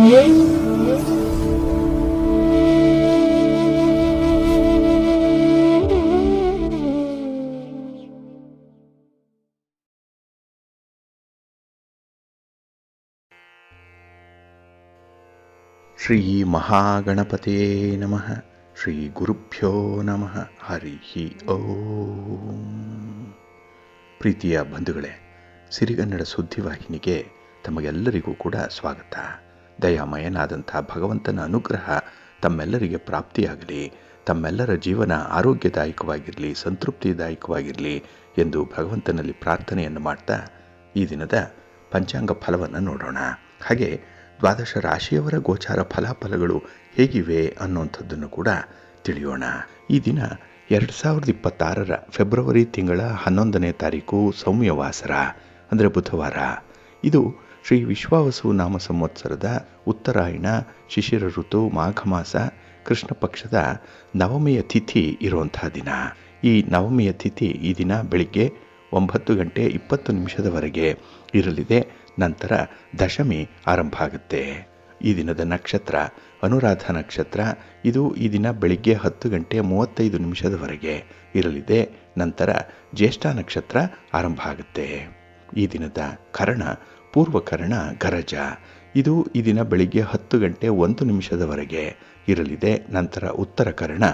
ಶ್ರೀ ಮಹಾಗಣಪತೇ ನಮಃ. ಶ್ರೀ ಗುರುಭ್ಯೋ ನಮಃ. ಹರಿ ಓಂ. ಪ್ರೀತಿಯ ಬಂಧುಗಳೇ, ಸಿರಿಗನ್ನಡ ಸುದ್ದಿವಾಹಿನಿಗೆ ತಮಗೆಲ್ಲರಿಗೂ ಕೂಡ ಸ್ವಾಗತ. ದಯಾಮಯನಾದಂಥ ಭಗವಂತನ ಅನುಗ್ರಹ ತಮ್ಮೆಲ್ಲರಿಗೆ ಪ್ರಾಪ್ತಿಯಾಗಲಿ, ತಮ್ಮೆಲ್ಲರ ಜೀವನ ಆರೋಗ್ಯದಾಯಕವಾಗಿರಲಿ, ಸಂತೃಪ್ತಿದಾಯಕವಾಗಿರಲಿ ಎಂದು ಭಗವಂತನಲ್ಲಿ ಪ್ರಾರ್ಥನೆಯನ್ನು ಮಾಡ್ತಾ ಈ ದಿನದ ಪಂಚಾಂಗ ಫಲವನ್ನು ನೋಡೋಣ. ಹಾಗೆ ದ್ವಾದಶ ರಾಶಿಯವರ ಗೋಚಾರ ಫಲಾಫಲಗಳು ಹೇಗಿವೆ ಅನ್ನುವಂಥದ್ದನ್ನು ಕೂಡ ತಿಳಿಯೋಣ. ಈ ದಿನ 2026 ಫೆಬ್ರವರಿ ತಿಂಗಳ 11ನೇ ತಾರೀಕು ಸೌಮ್ಯವಾಸರ, ಅಂದರೆ ಬುಧವಾರ. ಇದು ಶ್ರೀ ವಿಶ್ವಾವಸು ನಾಮ ಸಂವತ್ಸರದ ಉತ್ತರಾಯಣ ಶಿಶಿರ ಋತು ಮಾಘ ಮಾಸ ಕೃಷ್ಣ ಪಕ್ಷದ ನವಮಿಯ ತಿಥಿ ಇರುವಂಥ ದಿನ. ಈ ನವಮಿಯ ತಿಥಿ ಈ ದಿನ ಬೆಳಿಗ್ಗೆ 9:20 ಇರಲಿದೆ. ನಂತರ ದಶಮಿ ಆರಂಭ ಆಗುತ್ತೆ. ಈ ದಿನದ ನಕ್ಷತ್ರ ಅನುರಾಧ ನಕ್ಷತ್ರ. ಇದು ಈ ದಿನ ಬೆಳಿಗ್ಗೆ 10:35 ಇರಲಿದೆ. ನಂತರ ಜ್ಯೇಷ್ಠ ನಕ್ಷತ್ರ ಆರಂಭ ಆಗುತ್ತೆ. ಈ ದಿನದ ಕರ್ಣ ಪೂರ್ವಕರ್ಣ ಗರಜ. ಇದು ಈ ದಿನ ಬೆಳಿಗ್ಗೆ 10:01 ಇರಲಿದೆ. ನಂತರ ಉತ್ತರ ಕರ್ಣ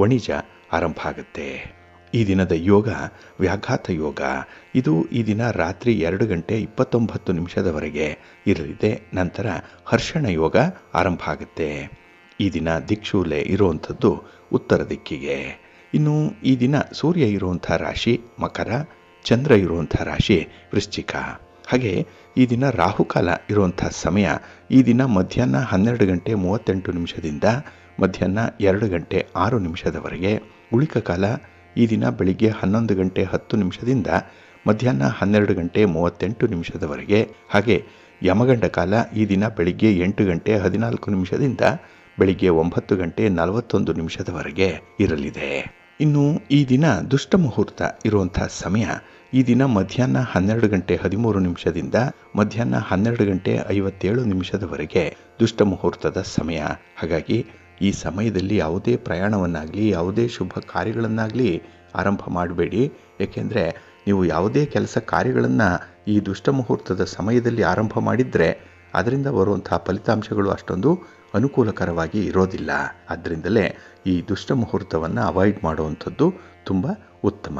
ವಣಿಜ ಆರಂಭ ಆಗುತ್ತೆ. ಈ ದಿನದ ಯೋಗ ವ್ಯಾಘಾತ ಯೋಗ. ಇದು ಈ ದಿನ ರಾತ್ರಿ 2:29 ಇರಲಿದೆ. ನಂತರ ಹರ್ಷಣ ಯೋಗ ಆರಂಭ ಆಗುತ್ತೆ. ಈ ದಿನ ದಿಕ್ಷೂಲೆ ಇರುವಂಥದ್ದು ಉತ್ತರ ದಿಕ್ಕಿಗೆ. ಇನ್ನು ಈ ದಿನ ಸೂರ್ಯ ಇರುವಂಥ ರಾಶಿ ಮಕರ, ಚಂದ್ರ ಇರುವಂಥ ರಾಶಿ ವೃಶ್ಚಿಕ. ಹಾಗೆ ಈ ದಿನ ರಾಹುಕಾಲ ಇರುವಂಥ ಸಮಯ ಈ ದಿನ ಮಧ್ಯಾಹ್ನ 12:38 ಮಧ್ಯಾಹ್ನ 2:06 ಉಳಿಕ ಕಾಲ ಈ ದಿನ ಬೆಳಿಗ್ಗೆ 11:10 ಮಧ್ಯಾಹ್ನ 12:38 ಹಾಗೆ ಯಮಗಂಡ ಕಾಲ ಈ ದಿನ ಬೆಳಿಗ್ಗೆ 8:14 ಬೆಳಿಗ್ಗೆ 9:41 ಇರಲಿದೆ. ಇನ್ನು ಈ ದಿನ ದುಷ್ಟ ಮುಹೂರ್ತ ಇರುವಂಥ ಸಮಯ ಈ ದಿನ ಮಧ್ಯಾಹ್ನ 12:13 ಮಧ್ಯಾಹ್ನ 12:57 ದುಷ್ಟ ಮುಹೂರ್ತದ ಸಮಯ. ಹಾಗಾಗಿ ಈ ಸಮಯದಲ್ಲಿ ಯಾವುದೇ ಪ್ರಯಾಣವನ್ನಾಗಲಿ ಯಾವುದೇ ಶುಭ ಕಾರ್ಯಗಳನ್ನಾಗಲಿ ಆರಂಭ ಮಾಡಬೇಡಿ. ಏಕೆಂದರೆ ನೀವು ಯಾವುದೇ ಕೆಲಸ ಕಾರ್ಯಗಳನ್ನು ಈ ದುಷ್ಟ ಮುಹೂರ್ತದ ಸಮಯದಲ್ಲಿ ಆರಂಭ ಮಾಡಿದರೆ ಅದರಿಂದ ಬರುವಂಥ ಫಲಿತಾಂಶಗಳು ಅಷ್ಟೊಂದು ಅನುಕೂಲಕರವಾಗಿ ಇರೋದಿಲ್ಲ. ಅದರಿಂದಲೇ ಈ ದುಷ್ಟ ಮುಹೂರ್ತವನ್ನು ಅವಾಯ್ಡ್ ಮಾಡುವಂಥದ್ದು ತುಂಬ ಉತ್ತಮ.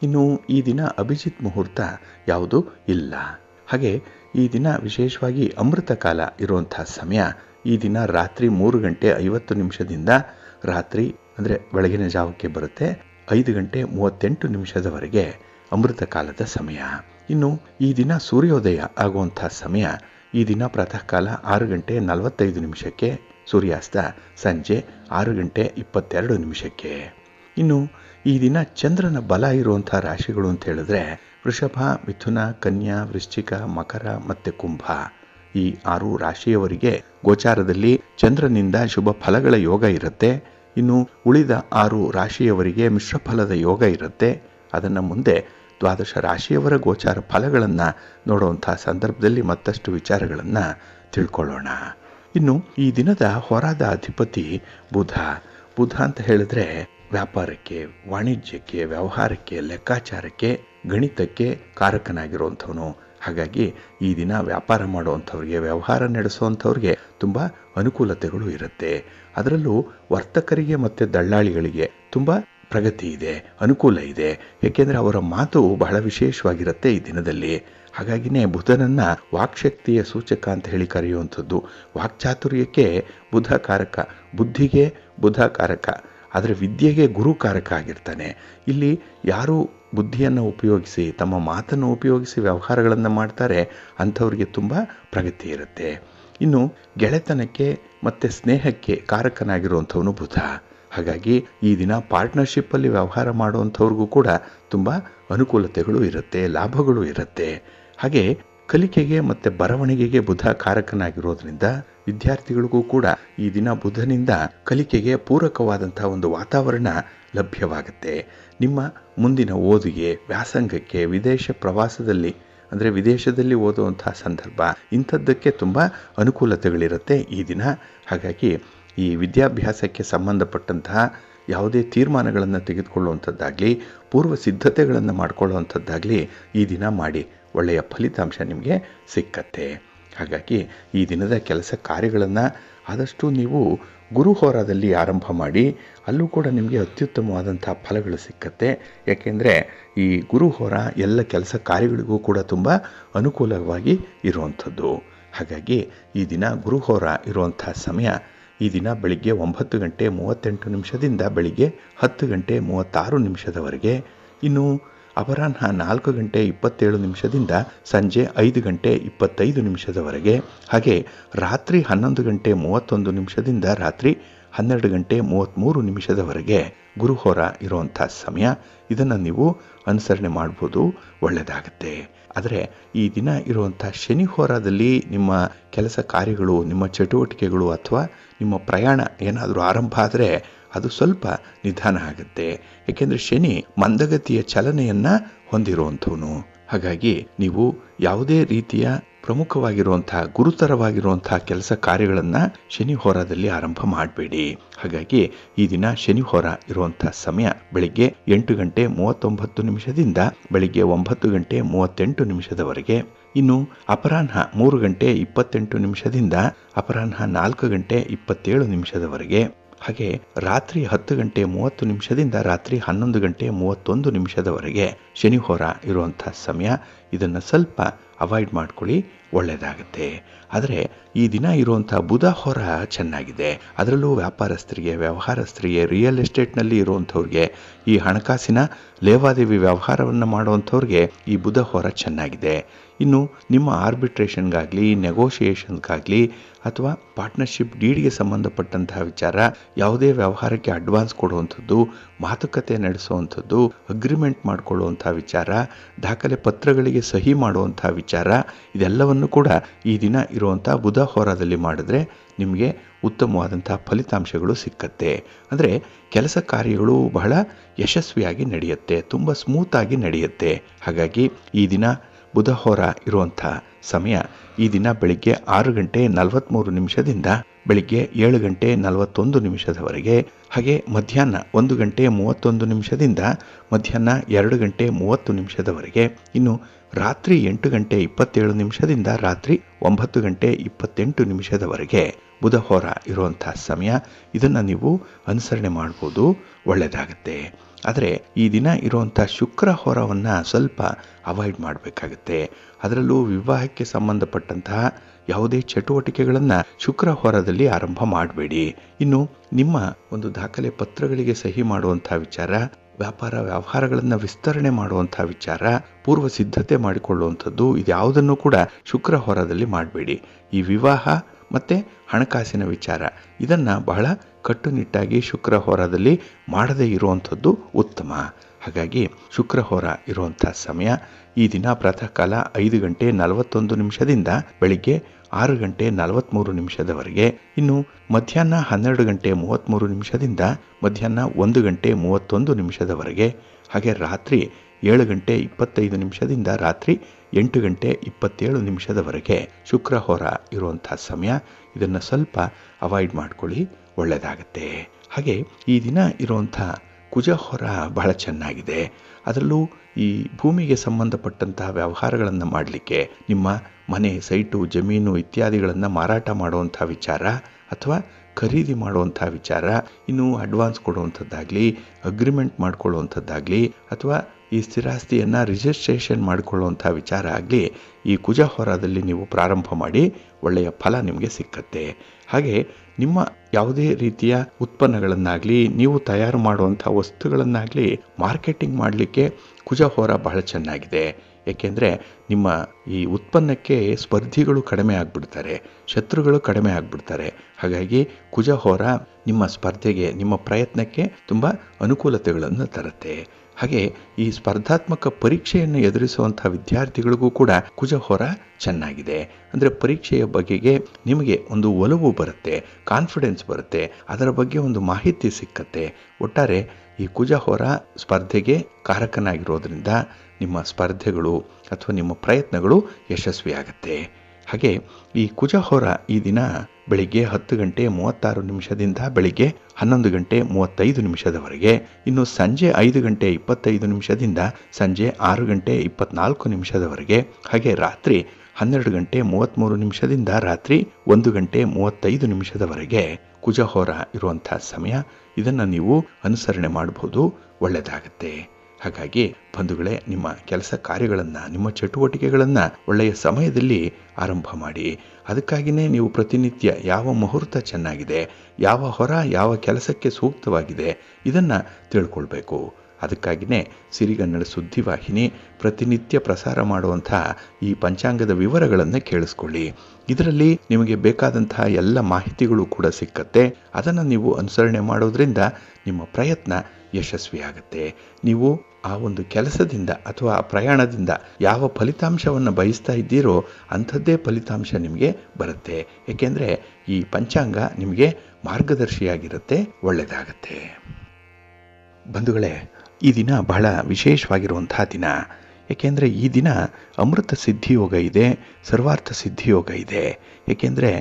ಇನ್ನು ಈ ದಿನ ಅಭಿಜಿತ್ ಮುಹೂರ್ತ ಯಾವುದೂ ಇಲ್ಲ. ಹಾಗೆ ಈ ದಿನ ವಿಶೇಷವಾಗಿ ಅಮೃತ ಕಾಲ ಇರುವಂಥ ಸಮಯ ಈ ದಿನ ರಾತ್ರಿ 3:50 ರಾತ್ರಿ ಅಂದರೆ ಬೆಳಗಿನ ಜಾವಕ್ಕೆ ಬರುತ್ತೆ 5:38 ಅಮೃತ ಕಾಲದ ಸಮಯ. ಇನ್ನು ಈ ದಿನ ಸೂರ್ಯೋದಯ ಆಗುವಂಥ ಸಮಯ ಈ ದಿನ ಪ್ರಾತಃ ಕಾಲ 6:45 ಸೂರ್ಯಾಸ್ತ ಸಂಜೆ 6:22. ಇನ್ನು ಈ ದಿನ ಚಂದ್ರನ ಬಲ ಇರುವಂಥ ರಾಶಿಗಳು ಅಂತ ಹೇಳಿದ್ರೆ ವೃಷಭ, ಮಿಥುನ, ಕನ್ಯಾ, ವೃಶ್ಚಿಕ, ಮಕರ ಮತ್ತು ಕುಂಭ. ಈ 6 ರಾಶಿಯವರಿಗೆ ಗೋಚಾರದಲ್ಲಿ ಚಂದ್ರನಿಂದ ಶುಭ ಫಲಗಳ ಯೋಗ ಇರುತ್ತೆ. ಇನ್ನು ಉಳಿದ 6 ರಾಶಿಯವರಿಗೆ ಮಿಶ್ರ ಫಲದ ಯೋಗ ಇರುತ್ತೆ. ಅದನ್ನು ಮುಂದೆ ದ್ವಾದಶ ರಾಶಿಯವರ ಗೋಚಾರ ಫಲಗಳನ್ನು ನೋಡುವಂಥ ಸಂದರ್ಭದಲ್ಲಿ ಮತ್ತಷ್ಟು ವಿಚಾರಗಳನ್ನು ತಿಳ್ಕೊಳ್ಳೋಣ. ಇನ್ನು ಈ ದಿನದ ಹೊರಾದ ಅಧಿಪತಿ ಬುಧ. ಬುಧ ಅಂತ ಹೇಳಿದ್ರೆ ವ್ಯಾಪಾರಕ್ಕೆ, ವಾಣಿಜ್ಯಕ್ಕೆ, ವ್ಯವಹಾರಕ್ಕೆ, ಲೆಕ್ಕಾಚಾರಕ್ಕೆ, ಗಣಿತಕ್ಕೆ ಕಾರಕನಾಗಿರುವಂಥವನು. ಹಾಗಾಗಿ ಈ ದಿನ ವ್ಯಾಪಾರ ಮಾಡುವಂಥವ್ರಿಗೆ, ವ್ಯವಹಾರ ನಡೆಸುವಂಥವ್ರಿಗೆ ತುಂಬ ಅನುಕೂಲತೆಗಳು ಇರುತ್ತೆ. ಅದರಲ್ಲೂ ವರ್ತಕರಿಗೆ ಮತ್ತು ದಳ್ಳಾಳಿಗಳಿಗೆ ತುಂಬ ಪ್ರಗತಿ ಇದೆ, ಅನುಕೂಲ ಇದೆ. ಏಕೆಂದರೆ ಅವರ ಮಾತು ಬಹಳ ವಿಶೇಷವಾಗಿರುತ್ತೆ ಈ ದಿನದಲ್ಲಿ. ಹಾಗಾಗಿನೇ ಬುಧನನ್ನು ವಾಕ್ಶಕ್ತಿಯ ಸೂಚಕ ಅಂತ ಹೇಳಿ ಕರೆಯುವಂಥದ್ದು. ವಾಕ್ಚಾತುರ್ಯಕ್ಕೆ ಬುಧ ಕಾರಕ, ಬುದ್ಧಿಗೆ ಬುಧ ಕಾರಕ, ಆದರೆ ವಿದ್ಯೆಗೆ ಗುರು ಕಾರಕ ಆಗಿರ್ತಾನೆ. ಇಲ್ಲಿ ಯಾರು ಬುದ್ಧಿಯನ್ನು ಉಪಯೋಗಿಸಿ ತಮ್ಮ ಮಾತನ್ನು ಉಪಯೋಗಿಸಿ ವ್ಯವಹಾರಗಳನ್ನು ಮಾಡ್ತಾರೆ ಅಂಥವ್ರಿಗೆ ತುಂಬ ಪ್ರಗತಿ ಇರುತ್ತೆ. ಇನ್ನು ಗೆಳೆತನಕ್ಕೆ ಮತ್ತು ಸ್ನೇಹಕ್ಕೆ ಕಾರಕನಾಗಿರುವಂಥವನು ಬುಧ. ಹಾಗಾಗಿ ಈ ದಿನ ಪಾರ್ಟ್ನರ್ಶಿಪ್ಪಲ್ಲಿ ವ್ಯವಹಾರ ಮಾಡುವಂಥವ್ರಿಗೂ ಕೂಡ ತುಂಬ ಅನುಕೂಲತೆಗಳು ಇರುತ್ತೆ, ಲಾಭಗಳು ಇರುತ್ತೆ. ಹಾಗೆ ಕಲಿಕೆಗೆ ಮತ್ತು ಬರವಣಿಗೆಗೆ ಬುಧ ಕಾರಕನಾಗಿರೋದ್ರಿಂದ ವಿದ್ಯಾರ್ಥಿಗಳಿಗೂ ಕೂಡ ಈ ದಿನ ಬುಧನಿಂದ ಕಲಿಕೆಗೆ ಪೂರಕವಾದಂಥ ಒಂದು ವಾತಾವರಣ ಲಭ್ಯವಾಗುತ್ತೆ. ನಿಮ್ಮ ಮುಂದಿನ ಓದಿಗೆ, ವ್ಯಾಸಂಗಕ್ಕೆ, ವಿದೇಶ ಪ್ರವಾಸದಲ್ಲಿ ಅಂದರೆ ವಿದೇಶದಲ್ಲಿ ಓದುವಂತಹ ಸಂದರ್ಭ, ಇಂಥದ್ದಕ್ಕೆ ತುಂಬ ಅನುಕೂಲತೆಗಳಿರುತ್ತೆ ಈ ದಿನ. ಹಾಗಾಗಿ ಈ ವಿದ್ಯಾಭ್ಯಾಸಕ್ಕೆ ಸಂಬಂಧಪಟ್ಟಂತಹ ಯಾವುದೇ ತೀರ್ಮಾನಗಳನ್ನು ತೆಗೆದುಕೊಳ್ಳುವಂಥದ್ದಾಗಲಿ, ಪೂರ್ವ ಸಿದ್ಧತೆಗಳನ್ನು ಮಾಡಿಕೊಳ್ಳುವಂಥದ್ದಾಗಲಿ ಈ ದಿನ ಮಾಡಿ, ಒಳ್ಳೆಯ ಫಲಿತಾಂಶ ನಿಮಗೆ ಸಿಕ್ಕತ್ತೆ. ಹಾಗಾಗಿ ಈ ದಿನದ ಕೆಲಸ ಕಾರ್ಯಗಳನ್ನು ಆದಷ್ಟು ನೀವು ಗುರುಹೋರಾದಲ್ಲಿ ಆರಂಭ ಮಾಡಿ, ಅಲ್ಲೂ ಕೂಡ ನಿಮಗೆ ಅತ್ಯುತ್ತಮವಾದಂಥ ಫಲಗಳು ಸಿಕ್ಕತ್ತೆ. ಯಾಕೆಂದರೆ ಈ ಗುರುಹೋರ ಎಲ್ಲ ಕೆಲಸ ಕಾರ್ಯಗಳಿಗೂ ಕೂಡ ತುಂಬ ಅನುಕೂಲವಾಗಿ ಇರುವಂಥದ್ದು. ಹಾಗಾಗಿ ಈ ದಿನ ಗುರುಹೋರ ಇರುವಂಥ ಸಮಯ ಈ ದಿನ ಬೆಳಿಗ್ಗೆ 9:38 ಬೆಳಿಗ್ಗೆ 10:36 ಇನ್ನು ಅಪರಾಹ್ನ 4:27 ಸಂಜೆ 5:25 ಹಾಗೆ ರಾತ್ರಿ 11:31 ರಾತ್ರಿ 12:33 ಗುರುಹೋರ ಇರುವಂಥ ಸಮಯ. ಇದನ್ನು ನೀವು ಅನುಸರಣೆ ಮಾಡ್ಬೋದು, ಒಳ್ಳೆಯದಾಗುತ್ತೆ. ಆದರೆ ಈ ದಿನ ಇರುವಂಥ ಶನಿ ಹೋರಾದಲ್ಲಿ ನಿಮ್ಮ ಕೆಲಸ ಕಾರ್ಯಗಳು, ನಿಮ್ಮ ಚಟುವಟಿಕೆಗಳು ಅಥವಾ ನಿಮ್ಮ ಪ್ರಯಾಣ ಏನಾದರೂ ಆರಂಭ ಆದರೆ ಅದು ಸ್ವಲ್ಪ ನಿಧಾನ ಆಗುತ್ತೆ. ಏಕೆಂದರೆ ಶನಿ ಮಂದಗತಿಯ ಚಲನೆಯನ್ನು ಹೊಂದಿರುವಂಥವನು. ಹಾಗಾಗಿ ನೀವು ಯಾವುದೇ ರೀತಿಯ ಪ್ರಮುಖವಾಗಿರುವಂಥ ಗುರುತರವಾಗಿರುವಂಥ ಕೆಲಸ ಕಾರ್ಯಗಳನ್ನು ಶನಿ ಹೋರಾದಲ್ಲಿ ಆರಂಭ ಮಾಡಬೇಡಿ. ಹಾಗಾಗಿ ಈ ದಿನ ಶನಿ ಹೋರ ಇರುವಂಥ ಸಮಯ ಬೆಳಿಗ್ಗೆ 8:39 ಬೆಳಿಗ್ಗೆ 9:38 ಇನ್ನು ಅಪರಾಹ್ನ 3:28 ಅಪರಾಹ್ನ 4:27 ಹಾಗೆ ರಾತ್ರಿ 10:30 ರಾತ್ರಿ 11:31 ಶನಿ ಹೋರ ಇರುವಂಥ ಸಮಯ. ಇದನ್ನು ಸ್ವಲ್ಪ ಅವಾಯ್ಡ್ ಮಾಡ್ಕೊಳ್ಳಿ, ಒಳ್ಳೆಯದಾಗುತ್ತೆ. ಆದರೆ ಈ ದಿನ ಇರುವಂಥ ಬುಧ ಹೋರ ಚೆನ್ನಾಗಿದೆ. ಅದರಲ್ಲೂ ವ್ಯಾಪಾರಸ್ಥರಿಗೆ, ವ್ಯವಹಾರಸ್ಥರಿಗೆ, ರಿಯಲ್ ಎಸ್ಟೇಟ್ನಲ್ಲಿ ಇರುವಂಥವ್ರಿಗೆ, ಈ ಹಣಕಾಸಿನ ಲೇವಾದೇವಿ ವ್ಯವಹಾರವನ್ನು ಮಾಡುವಂಥವ್ರಿಗೆ ಈ ಬುಧ ಹೋರ ಚೆನ್ನಾಗಿದೆ. ಇನ್ನು ನಿಮ್ಮ ಆರ್ಬಿಟ್ರೇಷನ್ಗಾಗಲಿ, ನೆಗೋಷಿಯೇಷನ್ಗಾಗಲಿ ಅಥವಾ ಪಾರ್ಟ್ನರ್ಶಿಪ್ ಡೀಡ್ಗೆ ಸಂಬಂಧಪಟ್ಟಂತಹ ವಿಚಾರ, ಯಾವುದೇ ವ್ಯವಹಾರಕ್ಕೆ ಅಡ್ವಾನ್ಸ್ ಕೊಡುವಂಥದ್ದು, ಮಾತುಕತೆ ನಡೆಸುವಂಥದ್ದು, ಅಗ್ರಿಮೆಂಟ್ ಮಾಡಿಕೊಳ್ಳುವಂಥ ವಿಚಾರ, ದಾಖಲೆ ಪತ್ರಗಳಿಗೆ ಸಹಿ ಮಾಡುವಂಥ ವಿಚಾರ, ಇದೆಲ್ಲವನ್ನು ಕೂಡ ಈ ದಿನ ಇರುವಂಥ ಬುಧ ಹೋರಾದಲ್ಲಿ ಮಾಡಿದ್ರೆ ನಿಮಗೆ ಉತ್ತಮವಾದಂಥ ಫಲಿತಾಂಶಗಳು ಸಿಕ್ಕತ್ತೆ. ಅಂದರೆ ಕೆಲಸ ಕಾರ್ಯಗಳು ಬಹಳ ಯಶಸ್ವಿಯಾಗಿ ನಡೆಯುತ್ತೆ, ತುಂಬ ಸ್ಮೂತಾಗಿ ನಡೆಯುತ್ತೆ. ಹಾಗಾಗಿ ಈ ದಿನ ಬುಧ ಹೋರ ಇರುವಂಥ ಸಮಯ ಈ ದಿನ ಬೆಳಿಗ್ಗೆ 6:43 ಬೆಳಿಗ್ಗೆ 7:41 ಹಾಗೆ ಮಧ್ಯಾಹ್ನ 1:31 ಮಧ್ಯಾಹ್ನ 2:30 ಇನ್ನು ರಾತ್ರಿ 8:27 ರಾತ್ರಿ 9:28 ಬುಧ ಹೋರ ಇರುವಂಥ ಸಮಯ. ಇದನ್ನು ನೀವು ಅನುಸರಣೆ ಮಾಡ್ಬೋದು, ಒಳ್ಳೆಯದಾಗುತ್ತೆ. ಆದರೆ ಈ ದಿನ ಇರುವಂಥ ಶುಕ್ರ ಹೋರವನ್ನು ಸ್ವಲ್ಪ ಅವಾಯ್ಡ್ ಮಾಡಬೇಕಾಗುತ್ತೆ. ಅದರಲ್ಲೂ ವಿವಾಹಕ್ಕೆ ಸಂಬಂಧಪಟ್ಟಂತಹ ಯಾವುದೇ ಚಟುವಟಿಕೆಗಳನ್ನು ಶುಕ್ರ ಹೋರದಲ್ಲಿ ಆರಂಭ ಮಾಡಬೇಡಿ. ಇನ್ನು ನಿಮ್ಮ ಒಂದು ದಾಖಲೆ ಪತ್ರಗಳಿಗೆ ಸಹಿ ಮಾಡುವಂಥ ವಿಚಾರ, ವ್ಯಾಪಾರ ವ್ಯವಹಾರಗಳನ್ನು ವಿಸ್ತರಣೆ ಮಾಡುವಂಥ ವಿಚಾರ, ಪೂರ್ವ ಸಿದ್ಧತೆ ಮಾಡಿಕೊಳ್ಳುವಂಥದ್ದು, ಇದ್ಯಾವುದನ್ನು ಕೂಡ ಶುಕ್ರ ಹೋರದಲ್ಲಿ ಮಾಡಬೇಡಿ. ಈ ವಿವಾಹ ಮತ್ತು ಹಣಕಾಸಿನ ವಿಚಾರ ಇದನ್ನು ಬಹಳ ಕಟ್ಟುನಿಟ್ಟಾಗಿ ಶುಕ್ರ ಹೋರದಲ್ಲಿ ಮಾಡದೇ ಇರುವಂಥದ್ದು ಉತ್ತಮ. ಹಾಗಾಗಿ ಶುಕ್ರ ಹೋರ ಇರುವಂಥ ಸಮಯ ಈ ದಿನ ಪ್ರಾತಃ ಕಾಲ 5:41 ಬೆಳಿಗ್ಗೆ 6:43 ಇನ್ನು ಮಧ್ಯಾಹ್ನ 12:33 ಮಧ್ಯಾಹ್ನ 1:31 ಹಾಗೆ ರಾತ್ರಿ 7:25 ರಾತ್ರಿ 8:27 ಶುಕ್ರ ಹೋರ ಇರುವಂಥ ಸಮಯ. ಇದನ್ನು ಸ್ವಲ್ಪ ಅವಾಯ್ಡ್ ಮಾಡ್ಕೊಳ್ಳಿ, ಒಳ್ಳೆಯದಾಗತ್ತೆ. ಹಾಗೆ ಈ ದಿನ ಇರುವಂಥ ಕುಜ ಹೋರ ಬಹಳ ಚೆನ್ನಾಗಿದೆ. ಅದರಲ್ಲೂ ಈ ಭೂಮಿಗೆ ಸಂಬಂಧಪಟ್ಟಂತಹ ವ್ಯವಹಾರಗಳನ್ನು ಮಾಡಲಿಕ್ಕೆ, ನಿಮ್ಮ ಮನೆ, ಸೈಟು, ಜಮೀನು ಇತ್ಯಾದಿಗಳನ್ನು ಮಾರಾಟ ಮಾಡುವಂಥ ವಿಚಾರ ಅಥವಾ ಖರೀದಿ ಮಾಡುವಂಥ ವಿಚಾರ, ಇನ್ನು ಅಡ್ವಾನ್ಸ್ ಕೊಡುವಂಥದ್ದಾಗಲಿ, ಅಗ್ರಿಮೆಂಟ್ ಮಾಡಿಕೊಳ್ಳುವಂಥದ್ದಾಗಲಿ ಅಥವಾ ಈ ಸ್ಥಿರಾಸ್ತಿಯನ್ನು ರಿಜಿಸ್ಟ್ರೇಷನ್ ಮಾಡಿಕೊಳ್ಳುವಂಥ ವಿಚಾರ ಆಗಲಿ ಈ ಕುಜ ಹೋರಾದಲ್ಲಿ ನೀವು ಪ್ರಾರಂಭ ಮಾಡಿ, ಒಳ್ಳೆಯ ಫಲ ನಿಮಗೆ ಸಿಕ್ಕತ್ತೆ. ಹಾಗೆ ನಿಮ್ಮ ಯಾವುದೇ ರೀತಿಯ ಉತ್ಪನ್ನಗಳನ್ನಾಗಲಿ, ನೀವು ತಯಾರು ಮಾಡುವಂಥ ವಸ್ತುಗಳನ್ನಾಗಲಿ ಮಾರ್ಕೆಟಿಂಗ್ ಮಾಡಲಿಕ್ಕೆ ಕುಜ ಹೋರ ಬಹಳ ಚೆನ್ನಾಗಿದೆ. ಏಕೆಂದರೆ ನಿಮ್ಮ ಈ ಉತ್ಪನ್ನಕ್ಕೆ ಸ್ಪರ್ಧಿಗಳು ಕಡಿಮೆ ಆಗಿಬಿಡ್ತಾರೆ, ಶತ್ರುಗಳು ಕಡಿಮೆ ಆಗಿಬಿಡ್ತಾರೆ. ಹಾಗಾಗಿ ಕುಜ ಹೋರ ನಿಮ್ಮ ಸ್ಪರ್ಧೆಗೆ, ನಿಮ್ಮ ಪ್ರಯತ್ನಕ್ಕೆ ತುಂಬ ಅನುಕೂಲತೆಗಳನ್ನು ತರುತ್ತೆ. ಹಾಗೆ ಈ ಸ್ಪರ್ಧಾತ್ಮಕ ಪರೀಕ್ಷೆಯನ್ನು ಎದುರಿಸುವಂಥ ವಿದ್ಯಾರ್ಥಿಗಳಿಗೂ ಕೂಡ ಕುಜ ಹೋರ ಚೆನ್ನಾಗಿದೆ. ಅಂದರೆ ಪರೀಕ್ಷೆಯ ಬಗೆಗೆ ನಿಮಗೆ ಒಂದು ಒಲವು ಬರುತ್ತೆ, ಕಾನ್ಫಿಡೆನ್ಸ್ ಬರುತ್ತೆ, ಅದರ ಬಗ್ಗೆ ಒಂದು ಮಾಹಿತಿ ಸಿಕ್ಕತ್ತೆ. ಒಟ್ಟಾರೆ ಈ ಕುಜ ಹೋರ ಸ್ಪರ್ಧೆಗೆ ಕಾರಕನಾಗಿರೋದ್ರಿಂದ ನಿಮ್ಮ ಸ್ಪರ್ಧೆಗಳು ಅಥವಾ ನಿಮ್ಮ ಪ್ರಯತ್ನಗಳು ಯಶಸ್ವಿಯಾಗುತ್ತೆ. ಹಾಗೆ ಈ ಕುಜಹೋರ ಈ ದಿನ ಬೆಳಿಗ್ಗೆ 10 ಗಂಟೆ 36 ನಿಮಿಷದಿಂದ ಬೆಳಿಗ್ಗೆ 11 ಗಂಟೆ 35 ನಿಮಿಷದವರೆಗೆ, ಇನ್ನು ಸಂಜೆ 5 ಗಂಟೆ 25 ನಿಮಿಷದಿಂದ ಸಂಜೆ 6 ಗಂಟೆ 24 ನಿಮಿಷದವರೆಗೆ, ಹಾಗೆ ರಾತ್ರಿ 12 ಗಂಟೆ 33 ನಿಮಿಷದಿಂದ ರಾತ್ರಿ 1 ಗಂಟೆ 35 ನಿಮಿಷದವರೆಗೆ ಕುಜಹೋರ ಇರುವಂಥ ಸಮಯ. ಇದನ್ನು ನೀವು ಅನುಸರಣೆ ಮಾಡಬಹುದು, ಒಳ್ಳೆಯದಾಗತ್ತೆ. ಹಾಗಾಗಿ ಬಂಧುಗಳೇ, ನಿಮ್ಮ ಕೆಲಸ ಕಾರ್ಯಗಳನ್ನು, ನಿಮ್ಮ ಚಟುವಟಿಕೆಗಳನ್ನು ಒಳ್ಳೆಯ ಸಮಯದಲ್ಲಿ ಆರಂಭ ಮಾಡಿ. ಅದಕ್ಕಾಗಿಯೇ ನೀವು ಪ್ರತಿನಿತ್ಯ ಯಾವ ಮುಹೂರ್ತ ಚೆನ್ನಾಗಿದೆ, ಯಾವ ಹೊರ ಯಾವ ಕೆಲಸಕ್ಕೆ ಸೂಕ್ತವಾಗಿದೆ ಇದನ್ನು ತಿಳ್ಕೊಳ್ಬೇಕು. ಅದಕ್ಕಾಗಿಯೇ ಸಿರಿಗನ್ನಡ ಸುದ್ದಿವಾಹಿನಿ ಪ್ರತಿನಿತ್ಯ ಪ್ರಸಾರ ಮಾಡುವಂಥ ಈ ಪಂಚಾಂಗದ ವಿವರಗಳನ್ನು ಕೇಳಿಸ್ಕೊಳ್ಳಿ. ಇದರಲ್ಲಿ ನಿಮಗೆ ಬೇಕಾದಂತಹ ಎಲ್ಲ ಮಾಹಿತಿಗಳು ಕೂಡ ಸಿಕ್ಕತ್ತೆ. ಅದನ್ನು ನೀವು ಅನುಸರಣೆ ಮಾಡೋದ್ರಿಂದ ನಿಮ್ಮ ಪ್ರಯತ್ನ ಯಶಸ್ವಿಯಾಗುತ್ತೆ. ನೀವು ಆ ಒಂದು ಕೆಲಸದಿಂದ ಅಥವಾ ಆ ಪ್ರಯಾಣದಿಂದ ಯಾವ ಫಲಿತಾಂಶವನ್ನು ಬಯಸ್ತಾ ಇದ್ದೀರೋ ಅಂಥದ್ದೇ ಫಲಿತಾಂಶ ನಿಮಗೆ ಬರುತ್ತೆ. ಏಕೆಂದರೆ ಈ ಪಂಚಾಂಗ ನಿಮಗೆ ಮಾರ್ಗದರ್ಶಿಯಾಗಿರುತ್ತೆ, ಒಳ್ಳೆಯದಾಗತ್ತೆ. ಬಂಧುಗಳೇ, ಈ ದಿನ ಬಹಳ ವಿಶೇಷವಾಗಿರುವಂತಹ ದಿನ. ಏಕೆಂದರೆ ಈ ದಿನ ಅಮೃತ ಸಿದ್ಧಿಯೋಗ ಇದೆ, ಸರ್ವಾರ್ಥ ಸಿದ್ಧಿಯೋಗ ಇದೆ. ಏಕೆಂದರೆ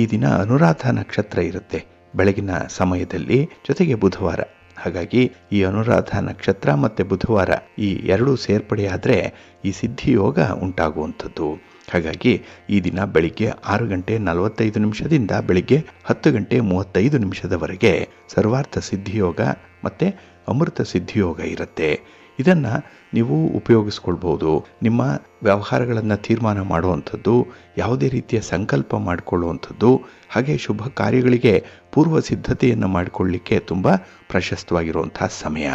ಈ ದಿನ ಅನುರಾಧ ನಕ್ಷತ್ರ ಇರುತ್ತೆ ಬೆಳಗಿನ ಸಮಯದಲ್ಲಿ, ಜೊತೆಗೆ ಬುಧವಾರ. ಹಾಗಾಗಿ ಈ ಅನುರಾಧ ನಕ್ಷತ್ರ ಮತ್ತು ಬುಧವಾರ ಈ ಎರಡೂ ಸೇರ್ಪಡೆಯಾದರೆ ಈ ಸಿದ್ಧಿಯೋಗ ಉಂಟಾಗುವಂಥದ್ದು. ಹಾಗಾಗಿ ಈ ದಿನ ಬೆಳಿಗ್ಗೆ 6 ಗಂಟೆ 45 ನಿಮಿಷದಿಂದ ಬೆಳಿಗ್ಗೆ 10 ಗಂಟೆ 35 ನಿಮಿಷದವರೆಗೆ ಸರ್ವಾರ್ಥ ಸಿದ್ಧಿಯೋಗ ಮತ್ತು ಅಮೃತ ಸಿದ್ಧಿಯೋಗ ಇರುತ್ತೆ. ಇದನ್ನು ನೀವು ಉಪಯೋಗಿಸ್ಕೊಳ್ಬೋದು. ನಿಮ್ಮ ವ್ಯವಹಾರಗಳನ್ನು ತೀರ್ಮಾನ ಮಾಡುವಂಥದ್ದು, ಯಾವುದೇ ರೀತಿಯ ಸಂಕಲ್ಪ ಮಾಡಿಕೊಳ್ಳುವಂಥದ್ದು, ಹಾಗೆ ಶುಭ ಕಾರ್ಯಗಳಿಗೆ ಪೂರ್ವ ಸಿದ್ಧತೆಯನ್ನು ಮಾಡಿಕೊಳ್ಳಲಿಕ್ಕೆ ತುಂಬ ಪ್ರಶಸ್ತವಾಗಿರುವಂಥ ಸಮಯ.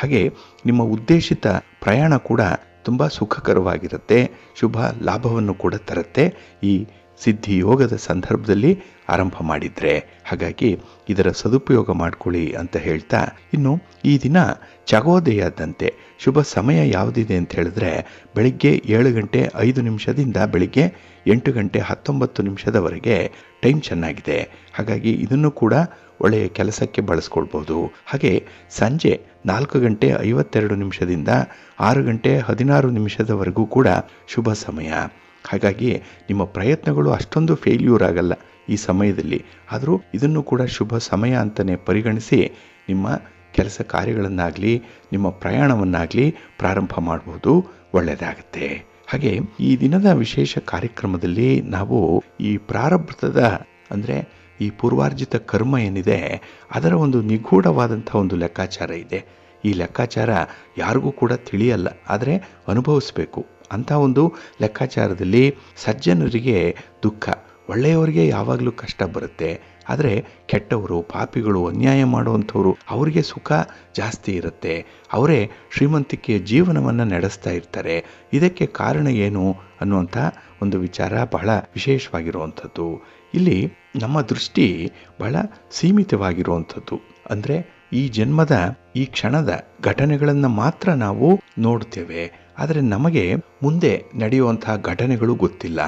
ಹಾಗೆ ನಿಮ್ಮ ಉದ್ದೇಶಿತ ಪ್ರಯಾಣ ಕೂಡ ತುಂಬ ಸುಖಕರವಾಗಿರುತ್ತೆ, ಶುಭ ಲಾಭವನ್ನು ಕೂಡ ತರುತ್ತೆ ಈ ಸಿದ್ಧಿ ಯೋಗದ ಸಂದರ್ಭದಲ್ಲಿ ಆರಂಭ ಮಾಡಿದರೆ. ಹಾಗಾಗಿ ಇದರ ಸದುಪಯೋಗ ಮಾಡಿಕೊಳ್ಳಿ ಅಂತ ಹೇಳ್ತಾ, ಇನ್ನು ಈ ದಿನ ಚಗೋದಯದಂತೆ ಶುಭ ಸಮಯ ಯಾವುದಿದೆ ಅಂತ ಹೇಳಿದ್ರೆ ಬೆಳಿಗ್ಗೆ 7 ಗಂಟೆ 5 ನಿಮಿಷದಿಂದ ಬೆಳಿಗ್ಗೆ 8 ಗಂಟೆ 19 ನಿಮಿಷದವರೆಗೆ ಟೈಮ್ ಚೆನ್ನಾಗಿದೆ. ಹಾಗಾಗಿ ಇದನ್ನು ಕೂಡ ಒಳ್ಳೆಯ ಕೆಲಸಕ್ಕೆ ಬಳಸ್ಕೊಳ್ಬೋದು. ಹಾಗೆ ಸಂಜೆ 4 ಗಂಟೆ 52 ನಿಮಿಷದಿಂದ 6 ಗಂಟೆ 16 ನಿಮಿಷದವರೆಗೂ ಕೂಡ ಶುಭ ಸಮಯ. ಹಾಗಾಗಿ ನಿಮ್ಮ ಪ್ರಯತ್ನಗಳು ಅಷ್ಟೊಂದು ಫೇಲ್ಯೂರ್ ಆಗಲ್ಲ ಈ ಸಮಯದಲ್ಲಿ. ಆದರೂ ಇದನ್ನು ಕೂಡ ಶುಭ ಸಮಯ ಅಂತಲೇ ಪರಿಗಣಿಸಿ ನಿಮ್ಮ ಕೆಲಸ ಕಾರ್ಯಗಳನ್ನಾಗಲಿ ನಿಮ್ಮ ಪ್ರಯಾಣವನ್ನಾಗಲಿ ಪ್ರಾರಂಭ ಮಾಡಬಹುದು, ಒಳ್ಳೆಯದಾಗುತ್ತೆ. ಹಾಗೆ ಈ ದಿನದ ವಿಶೇಷ ಕಾರ್ಯಕ್ರಮದಲ್ಲಿ ನಾವು ಈ ಪ್ರಾರಬ್ಧದ ಅಂದರೆ ಈ ಪೂರ್ವಾರ್ಜಿತ ಕರ್ಮ ಏನಿದೆ ಅದರ ಒಂದು ನಿಗೂಢವಾದಂಥ ಒಂದು ಲೆಕ್ಕಾಚಾರ ಇದೆ. ಈ ಲೆಕ್ಕಾಚಾರ ಯಾರಿಗೂ ಕೂಡ ತಿಳಿಯಲ್ಲ, ಆದರೆ ಅನುಭವಿಸಬೇಕು. ಅಂಥ ಒಂದು ಲೆಕ್ಕಾಚಾರದಲ್ಲಿ ಸಜ್ಜನರಿಗೆ ದುಃಖ, ಒಳ್ಳೆಯವರಿಗೆ ಯಾವಾಗಲೂ ಕಷ್ಟ ಬರುತ್ತೆ. ಆದರೆ ಕೆಟ್ಟವರು, ಪಾಪಿಗಳು, ಅನ್ಯಾಯ ಮಾಡುವಂಥವ್ರು ಅವರಿಗೆ ಸುಖ ಜಾಸ್ತಿ ಇರುತ್ತೆ. ಅವರೇ ಶ್ರೀಮಂತಿಕೆಯ ಜೀವನವನ್ನು ನಡೆಸ್ತಾ ಇರ್ತಾರೆ. ಇದಕ್ಕೆ ಕಾರಣ ಏನು ಅನ್ನುವಂಥ ಒಂದು ವಿಚಾರ ಬಹಳ ವಿಶೇಷವಾಗಿರುವಂಥದ್ದು. ಇಲ್ಲಿ ನಮ್ಮ ದೃಷ್ಟಿ ಬಹಳ ಸೀಮಿತವಾಗಿರುವಂಥದ್ದು. ಅಂದರೆ ಈ ಜನ್ಮದ ಈ ಕ್ಷಣದ ಘಟನೆಗಳನ್ನು ಮಾತ್ರ ನಾವು ನೋಡ್ತೇವೆ. ಆದರೆ ನಮಗೆ ಮುಂದೆ ನಡೆಯುವಂತಹ ಘಟನೆಗಳು ಗೊತ್ತಿಲ್ಲ.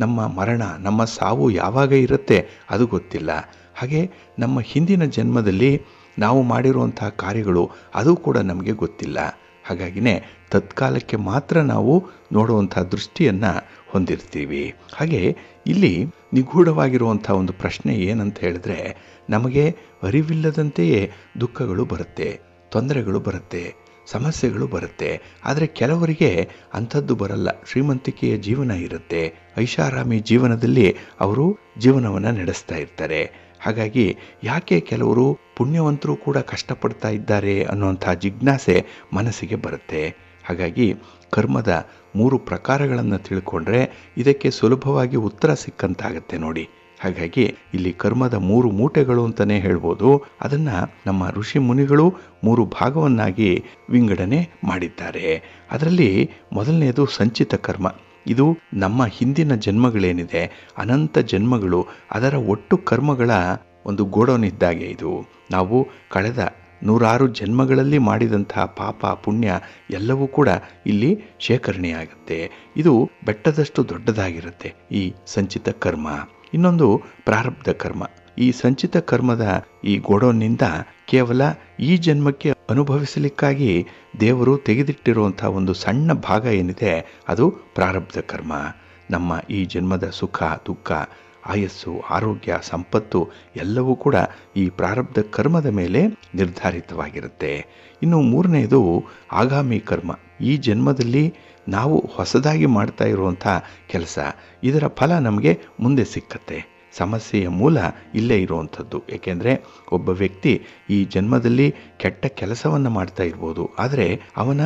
ನಮ್ಮ ಮರಣ, ನಮ್ಮ ಸಾವು ಯಾವಾಗ ಇರುತ್ತೆ ಅದು ಗೊತ್ತಿಲ್ಲ. ಹಾಗೆ ನಮ್ಮ ಹಿಂದಿನ ಜನ್ಮದಲ್ಲಿ ನಾವು ಮಾಡಿರುವಂತಹ ಕಾರ್ಯಗಳು ಅದು ಕೂಡ ನಮಗೆ ಗೊತ್ತಿಲ್ಲ. ಹಾಗಾಗಿನೇ ತತ್ಕಾಲಕ್ಕೆ ಮಾತ್ರ ನಾವು ನೋಡುವಂಥ ದೃಷ್ಟಿಯನ್ನು ಹೊಂದಿರ್ತೀವಿ. ಹಾಗೆ ಇಲ್ಲಿ ನಿಗೂಢವಾಗಿರುವಂಥ ಒಂದು ಪ್ರಶ್ನೆ ಏನಂತ ಹೇಳಿದ್ರೆ, ನಮಗೆ ಅರಿವಿಲ್ಲದಂತೆಯೇ ದುಃಖಗಳು ಬರುತ್ತೆ, ತೊಂದರೆಗಳು ಬರುತ್ತೆ, ಸಮಸ್ಯೆಗಳು ಬರುತ್ತೆ. ಆದರೆ ಕೆಲವರಿಗೆ ಅಂಥದ್ದು ಬರಲ್ಲ. ಶ್ರೀಮಂತಿಕೆಯ ಜೀವನ ಇರುತ್ತೆ, ಐಷಾರಾಮಿ ಜೀವನದಲ್ಲಿ ಅವರು ಜೀವನವನ್ನು ನಡೆಸ್ತಾ ಇರ್ತಾರೆ. ಹಾಗಾಗಿ ಯಾಕೆ ಕೆಲವರು ಪುಣ್ಯವಂತರು ಕೂಡ ಕಷ್ಟಪಡ್ತಾ ಇದ್ದಾರೆ ಅನ್ನುವಂಥ ಜಿಜ್ಞಾಸೆ ಮನಸ್ಸಿಗೆ ಬರುತ್ತೆ. ಹಾಗಾಗಿ ಕರ್ಮದ 3 ಪ್ರಕಾರಗಳನ್ನು ತಿಳ್ಕೊಂಡ್ರೆ ಇದಕ್ಕೆ ಸುಲಭವಾಗಿ ಉತ್ತರ ಸಿಕ್ಕಂತಾಗತ್ತೆ ನೋಡಿ. ಹಾಗಾಗಿ ಇಲ್ಲಿ ಕರ್ಮದ 3 ಮೂಟೆಗಳು ಅಂತಲೇ ಹೇಳ್ಬೋದು. ಅದನ್ನು ನಮ್ಮ ಋಷಿ ಮುನಿಗಳು 3 ಭಾಗವನ್ನಾಗಿ ವಿಂಗಡಣೆ ಮಾಡಿದ್ದಾರೆ. ಅದರಲ್ಲಿ ಮೊದಲನೆಯದು ಸಂಚಿತ ಕರ್ಮ. ಇದು ನಮ್ಮ ಹಿಂದಿನ ಜನ್ಮಗಳೇನಿದೆ, ಅನಂತ ಜನ್ಮಗಳು, ಅದರ ಒಟ್ಟು ಕರ್ಮಗಳ ಒಂದು ಗೋಡೌನಿದ್ದಾಗೆ ಇದು. ನಾವು ಕಳೆದ 100 ಜನ್ಮಗಳಲ್ಲಿ ಮಾಡಿದಂತಹ ಪಾಪ ಪುಣ್ಯ ಎಲ್ಲವೂ ಕೂಡ ಇಲ್ಲಿ ಶೇಖರಣೆಯಾಗುತ್ತೆ. ಇದು ಬೆಟ್ಟದಷ್ಟು ದೊಡ್ಡದಾಗಿರುತ್ತೆ ಈ ಸಂಚಿತ ಕರ್ಮ. ಇನ್ನೊಂದು ಪ್ರಾರಬ್ಧ ಕರ್ಮ. ಈ ಸಂಚಿತ ಕರ್ಮದ ಈ ಗೋಡೌನ್ನಿಂದ ಕೇವಲ ಈ ಜನ್ಮಕ್ಕೆ ಅನುಭವಿಸಲಿಕ್ಕಾಗಿ ದೇವರು ತೆಗೆದಿಟ್ಟಿರುವಂಥ ಒಂದು ಸಣ್ಣ ಭಾಗ ಏನಿದೆ ಅದು ಪ್ರಾರಬ್ಧ ಕರ್ಮ. ನಮ್ಮ ಈ ಜನ್ಮದ ಸುಖ ದುಃಖ, ಆಯಸ್ಸು, ಆರೋಗ್ಯ, ಸಂಪತ್ತು ಎಲ್ಲವೂ ಕೂಡ ಈ ಪ್ರಾರಬ್ಧ ಕರ್ಮದ ಮೇಲೆ ನಿರ್ಧಾರಿತವಾಗಿರುತ್ತೆ. ಇನ್ನು ಮೂರನೆಯದು ಆಗಾಮಿ ಕರ್ಮ. ಈ ಜನ್ಮದಲ್ಲಿ ನಾವು ಹೊಸದಾಗಿ ಮಾಡ್ತಾ ಇರುವಂಥ ಕೆಲಸ, ಇದರ ಫಲ ನಮಗೆ ಮುಂದೆ ಸಿಕ್ಕತ್ತೆ. ಸಮಸ್ಯೆಯ ಮೂಲ ಇಲ್ಲೇ ಇರುವಂಥದ್ದು. ಏಕೆಂದರೆ ಒಬ್ಬ ವ್ಯಕ್ತಿ ಈ ಜನ್ಮದಲ್ಲಿ ಕೆಟ್ಟ ಕೆಲಸವನ್ನು ಮಾಡ್ತಾ ಇರ್ಬೋದು, ಆದರೆ ಅವನ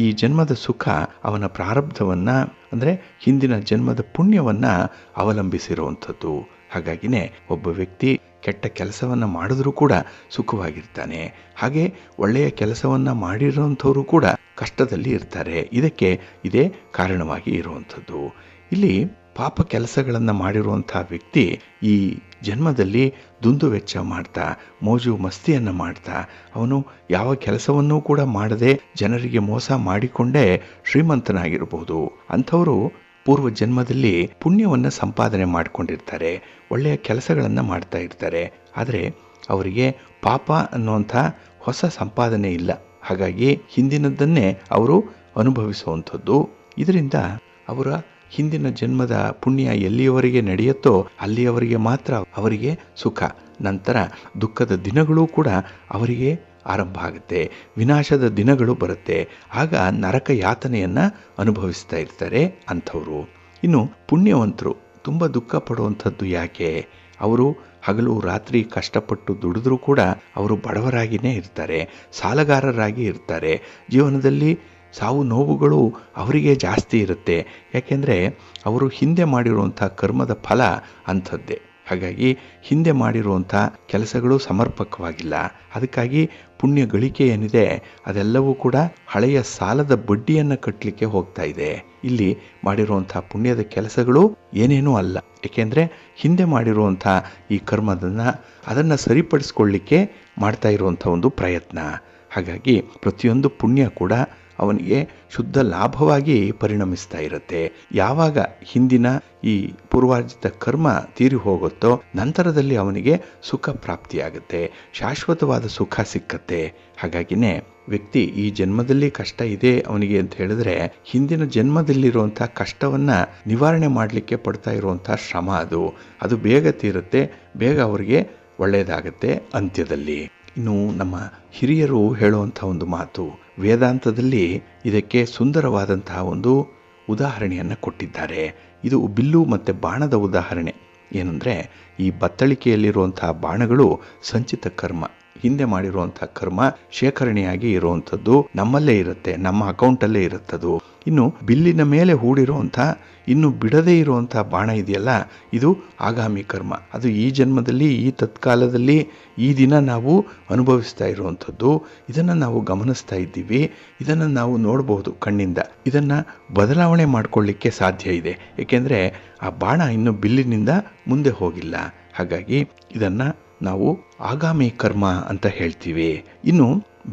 ಈ ಜನ್ಮದ ಸುಖ ಅವನ ಪ್ರಾರಬ್ಧವನ್ನು ಅಂದರೆ ಹಿಂದಿನ ಜನ್ಮದ ಪುಣ್ಯವನ್ನು ಅವಲಂಬಿಸಿರುವಂಥದ್ದು. ಹಾಗಾಗಿನೇ ಒಬ್ಬ ವ್ಯಕ್ತಿ ಕೆಟ್ಟ ಕೆಲಸವನ್ನು ಮಾಡಿದ್ರೂ ಕೂಡ ಸುಖವಾಗಿರ್ತಾನೆ, ಹಾಗೆ ಒಳ್ಳೆಯ ಕೆಲಸವನ್ನು ಮಾಡಿರೋಂಥವರು ಕೂಡ ಕಷ್ಟದಲ್ಲಿ ಇರ್ತಾರೆ. ಇದಕ್ಕೆ ಇದೇ ಕಾರಣವಾಗಿ ಇರುವಂಥದ್ದು. ಇಲ್ಲಿ ಪಾಪ ಕೆಲಸಗಳನ್ನು ಮಾಡಿರುವಂಥ ವ್ಯಕ್ತಿ ಈ ಜನ್ಮದಲ್ಲಿ ದುಂದು ವೆಚ್ಚ ಮಾಡ್ತಾ, ಮೋಜು ಮಸ್ತಿಯನ್ನು ಮಾಡ್ತಾ, ಅವನು ಯಾವ ಕೆಲಸವನ್ನೂ ಕೂಡ ಮಾಡದೆ ಜನರಿಗೆ ಮೋಸ ಮಾಡಿಕೊಂಡೇ ಶ್ರೀಮಂತನಾಗಿರ್ಬೋದು. ಅಂಥವರು ಪೂರ್ವ ಜನ್ಮದಲ್ಲಿ ಪುಣ್ಯವನ್ನು ಸಂಪಾದನೆ ಮಾಡಿಕೊಂಡಿರ್ತಾರೆ, ಒಳ್ಳೆಯ ಕೆಲಸಗಳನ್ನು ಮಾಡ್ತಾ ಇರ್ತಾರೆ. ಆದರೆ ಅವರಿಗೆ ಪಾಪ ಅನ್ನುವಂಥ ಹೊಸ ಸಂಪಾದನೆ ಇಲ್ಲ. ಹಾಗಾಗಿ ಹಿಂದಿನದ್ದನ್ನೇ ಅವರು ಅನುಭವಿಸುವಂಥದ್ದು. ಇದರಿಂದ ಅವರ ಹಿಂದಿನ ಜನ್ಮದ ಪುಣ್ಯ ಎಲ್ಲಿಯವರೆಗೆ ನಡೆಯುತ್ತೋ ಅಲ್ಲಿಯವರೆಗೆ ಮಾತ್ರ ಅವರಿಗೆ ಸುಖ. ನಂತರ ದುಃಖದ ದಿನಗಳೂ ಕೂಡ ಅವರಿಗೆ ಆರಂಭ ಆಗುತ್ತೆ, ವಿನಾಶದ ದಿನಗಳು ಬರುತ್ತೆ. ಆಗ ನರಕ ಯಾತನೆಯನ್ನು ಅನುಭವಿಸ್ತಾ ಇರ್ತಾರೆ ಅಂಥವರು. ಇನ್ನು ಪುಣ್ಯವಂತರು ತುಂಬ ದುಃಖ ಪಡುವಂಥದ್ದು ಯಾಕೆ? ಅವರು ಹಗಲು ರಾತ್ರಿ ಕಷ್ಟಪಟ್ಟು ದುಡಿದ್ರೂ ಕೂಡ ಅವರು ಬಡವರಾಗಿಯೇ ಇರ್ತಾರೆ, ಸಾಲಗಾರರಾಗಿ ಇರ್ತಾರೆ. ಜೀವನದಲ್ಲಿ ಸಾವು ನೋವುಗಳು ಅವರಿಗೆ ಜಾಸ್ತಿ ಇರುತ್ತೆ. ಯಾಕೆಂದರೆ ಅವರು ಹಿಂದೆ ಮಾಡಿರುವಂಥ ಕರ್ಮದ ಫಲ ಅಂಥದ್ದೇ. ಹಾಗಾಗಿ ಹಿಂದೆ ಮಾಡಿರುವಂಥ ಕೆಲಸಗಳು ಸಮರ್ಪಕವಾಗಿಲ್ಲ. ಅದಕ್ಕಾಗಿ ಪುಣ್ಯ ಗಳಿಕೆ ಏನಿದೆ ಅದೆಲ್ಲವೂ ಕೂಡ ಹಳೆಯ ಸಾಲದ ಬಡ್ಡಿಯನ್ನು ಕಟ್ಟಲಿಕ್ಕೆ ಹೋಗ್ತಾ ಇದೆ. ಇಲ್ಲಿ ಮಾಡಿರುವಂಥ ಪುಣ್ಯದ ಕೆಲಸಗಳು ಏನೇನೂ ಅಲ್ಲ. ಏಕೆಂದರೆ ಹಿಂದೆ ಮಾಡಿರುವಂಥ ಈ ಅದನ್ನು ಸರಿಪಡಿಸ್ಕೊಳ್ಳಿಕ್ಕೆ ಮಾಡ್ತಾ ಇರುವಂಥ ಒಂದು ಪ್ರಯತ್ನ. ಹಾಗಾಗಿ ಪ್ರತಿಯೊಂದು ಪುಣ್ಯ ಕೂಡ ಅವನಿಗೆ ಶುದ್ಧ ಲಾಭವಾಗಿ ಪರಿಣಮಿಸ್ತಾ ಇರುತ್ತೆ. ಯಾವಾಗ ಹಿಂದಿನ ಈ ಪೂರ್ವಾರ್ಜಿತ ಕರ್ಮ ತೀರಿ ಹೋಗುತ್ತೋ ನಂತರದಲ್ಲಿ ಅವನಿಗೆ ಸುಖ ಪ್ರಾಪ್ತಿಯಾಗುತ್ತೆ, ಶಾಶ್ವತವಾದ ಸುಖ ಸಿಕ್ಕತ್ತೆ. ಹಾಗಾಗಿನೇ ವ್ಯಕ್ತಿ ಈ ಜನ್ಮದಲ್ಲಿ ಕಷ್ಟ ಇದೆ ಅವನಿಗೆ ಅಂತ ಹೇಳಿದ್ರೆ ಹಿಂದಿನ ಜನ್ಮದಲ್ಲಿರುವಂಥ ಕಷ್ಟವನ್ನು ನಿವಾರಣೆ ಮಾಡಲಿಕ್ಕೆ ಪಡ್ತಾ ಇರುವಂಥ ಶ್ರಮ ಅದು ಬೇಗ ತೀರುತ್ತೆ, ಬೇಗ ಅವರಿಗೆ ಒಳ್ಳೆಯದಾಗತ್ತೆ ಅಂತ್ಯದಲ್ಲಿ. ಇನ್ನು ನಮ್ಮ ಹಿರಿಯರು ಹೇಳುವಂಥ ಒಂದು ಮಾತು, ವೇದಾಂತದಲ್ಲಿ ಇದಕ್ಕೆ ಸುಂದರವಾದಂತಹ ಒಂದು ಉದಾಹರಣೆಯನ್ನು ಕೊಟ್ಟಿದ್ದಾರೆ. ಇದು ಬಿಲ್ಲು ಮತ್ತು ಬಾಣದ ಉದಾಹರಣೆ. ಏನಂದರೆ ಈ ಬತ್ತಳಿಕೆಯಲ್ಲಿರುವಂಥ ಬಾಣಗಳು ಸಂಚಿತ ಕರ್ಮ, ಹಿಂದೆ ಮಾಡಿರುವಂಥ ಕರ್ಮ ಶೇಖರಣೆಯಾಗಿ ಇರುವಂಥದ್ದು ನಮ್ಮಲ್ಲೇ ಇರುತ್ತೆ, ನಮ್ಮ ಅಕೌಂಟಲ್ಲೇ ಇರುತ್ತದು. ಇನ್ನು ಬಿಲ್ಲಿನ ಮೇಲೆ ಹೂಡಿರುವಂಥ ಇನ್ನು ಬಿಡದೇ ಇರುವಂಥ ಬಾಣ ಇದೆಯಲ್ಲ, ಇದು ಆಗಾಮಿ ಕರ್ಮ. ಅದು ಈ ಜನ್ಮದಲ್ಲಿ ಈ ತತ್ಕಾಲದಲ್ಲಿ ಈ ದಿನ ನಾವು ಅನುಭವಿಸ್ತಾ ಇರುವಂಥದ್ದು. ಇದನ್ನು ನಾವು ಗಮನಿಸ್ತಾ ಇದ್ದೀವಿ, ಇದನ್ನು ನಾವು ನೋಡಬಹುದು ಕಣ್ಣಿಂದ. ಇದನ್ನು ಬದಲಾವಣೆ ಮಾಡಿಕೊಳ್ಳಿಕ್ಕೆ ಸಾಧ್ಯ ಇದೆ, ಏಕೆಂದರೆ ಆ ಬಾಣ ಇನ್ನು ಬಿಲ್ಲಿನಿಂದ ಮುಂದೆ ಹೋಗಿಲ್ಲ. ಹಾಗಾಗಿ ಇದನ್ನು ನಾವು ಆಗಾಮಿ ಕರ್ಮ ಅಂತ ಹೇಳ್ತೀವಿ. ಇನ್ನು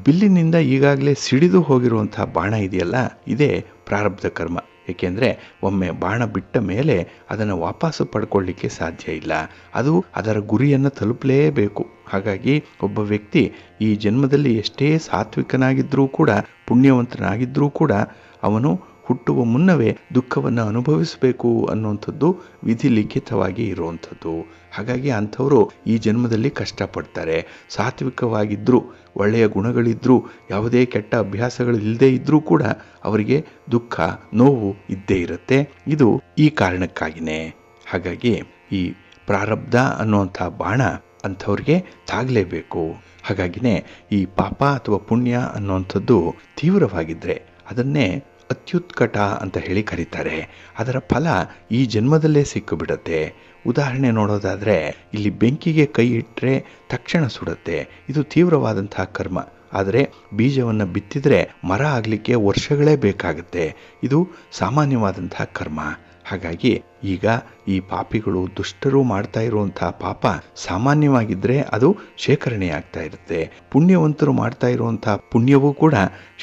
ಬಿಲ್ಲಿನಿಂದ ಈಗಾಗಲೇ ಸಿಡಿದು ಹೋಗಿರುವಂಥ ಬಾಣ ಇದೆಯಲ್ಲ, ಇದೇ ಪ್ರಾರಬ್ಧ ಕರ್ಮ. ಏಕೆಂದರೆ ಒಮ್ಮೆ ಬಾಣ ಬಿಟ್ಟ ಮೇಲೆ ಅದನ್ನು ವಾಪಸ್ಸು ಪಡ್ಕೊಳ್ಳಿಕ್ಕೆ ಸಾಧ್ಯ ಇಲ್ಲ, ಅದು ಅದರ ಗುರಿಯನ್ನು ತಲುಪಲೇಬೇಕು. ಹಾಗಾಗಿ ಒಬ್ಬ ವ್ಯಕ್ತಿ ಈ ಜನ್ಮದಲ್ಲಿ ಎಷ್ಟೇ ಸಾತ್ವಿಕನಾಗಿದ್ದರೂ ಕೂಡ ಪುಣ್ಯವಂತನಾಗಿದ್ದರೂ ಕೂಡ ಅವನು ಹುಟ್ಟುವ ಮುನ್ನವೇ ದುಃಖವನ್ನು ಅನುಭವಿಸಬೇಕು ಅನ್ನುವಂಥದ್ದು ವಿಧಿ ಲಿಖಿತವಾಗಿ ಇರುವಂಥದ್ದು. ಹಾಗಾಗಿ ಅಂಥವರು ಈ ಜನ್ಮದಲ್ಲಿ ಕಷ್ಟಪಡ್ತಾರೆ. ಸಾತ್ವಿಕವಾಗಿದ್ದರೂ, ಒಳ್ಳೆಯ ಗುಣಗಳಿದ್ದರೂ, ಯಾವುದೇ ಕೆಟ್ಟ ಅಭ್ಯಾಸಗಳು ಇಲ್ಲದೇ ಇದ್ದರೂ ಕೂಡ ಅವರಿಗೆ ದುಃಖ ನೋವು ಇದ್ದೇ ಇರುತ್ತೆ. ಇದು ಈ ಕಾರಣಕ್ಕಾಗಿಯೇ. ಹಾಗಾಗಿ ಈ ಪ್ರಾರಬ್ಧ ಅನ್ನುವಂಥ ಬಾಣ ಅಂಥವ್ರಿಗೆ ತಾಗಲೇಬೇಕು. ಹಾಗಾಗಿನೇ ಈ ಪಾಪ ಅಥವಾ ಪುಣ್ಯ ಅನ್ನುವಂಥದ್ದು ತೀವ್ರವಾಗಿದ್ದರೆ ಅದನ್ನೇ ಅತ್ಯುತ್ಕಟ ಅಂತ ಹೇಳಿ ಕರೀತಾರೆ. ಅದರ ಫಲ ಈ ಜನ್ಮದಲ್ಲೇ ಸಿಕ್ಕಿಬಿಡುತ್ತೆ. ಉದಾಹರಣೆ ನೋಡೋದಾದರೆ ಇಲ್ಲಿ ಬೆಂಕಿಗೆ ಕೈ ಇಟ್ಟರೆ ತಕ್ಷಣ ಸುಡುತ್ತೆ, ಇದು ತೀವ್ರವಾದಂತಹ ಕರ್ಮ. ಆದರೆ ಬೀಜವನ್ನು ಬಿತ್ತಿದರೆ ಮರ ಆಗಲಿಕ್ಕೆ ವರ್ಷಗಳೇ ಬೇಕಾಗುತ್ತೆ, ಇದು ಸಾಮಾನ್ಯವಾದಂತಹ ಕರ್ಮ. ಹಾಗಾಗಿ ಈಗ ಈ ಪಾಪಿಗಳು ದುಷ್ಟರು ಮಾಡ್ತಾ ಇರುವಂಥ ಪಾಪ ಸಾಮಾನ್ಯವಾಗಿದ್ದರೆ ಅದು ಶೇಖರಣೆ ಆಗ್ತಾ ಇರುತ್ತೆ. ಪುಣ್ಯವಂತರು ಮಾಡ್ತಾ ಇರುವಂಥ ಪುಣ್ಯವೂ ಕೂಡ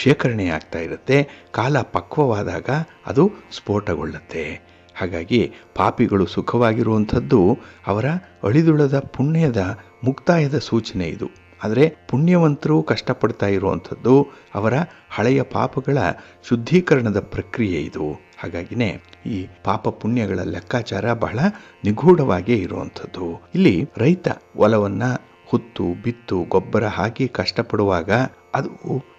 ಶೇಖರಣೆ ಆಗ್ತಾ ಇರುತ್ತೆ. ಕಾಲ ಪಕ್ವವಾದಾಗ ಅದು ಸ್ಫೋಟಗೊಳ್ಳುತ್ತೆ. ಹಾಗಾಗಿ ಪಾಪಿಗಳು ಸುಖವಾಗಿರುವಂಥದ್ದು ಅವರ ಅಳಿದುಳದ ಪುಣ್ಯದ ಮುಕ್ತಾಯದ ಸೂಚನೆ ಇದು. ಆದರೆ ಪುಣ್ಯವಂತರು ಕಷ್ಟಪಡ್ತಾ ಇರುವಂಥದ್ದು ಅವರ ಹಳೆಯ ಪಾಪಗಳ ಶುದ್ಧೀಕರಣದ ಪ್ರಕ್ರಿಯೆ ಇದು. ಹಾಗಾಗಿನೇ ಈ ಪಾಪ ಪುಣ್ಯಗಳ ಲೆಕ್ಕಾಚಾರ ಬಹಳ ನಿಗೂಢವಾಗಿ ಇರುವಂಥದ್ದು. ಇಲ್ಲಿ ರೈತ ಹೊಲವನ್ನ ಹುತ್ತು ಬಿತ್ತು ಗೊಬ್ಬರ ಹಾಕಿ ಕಷ್ಟಪಡುವಾಗ ಅದು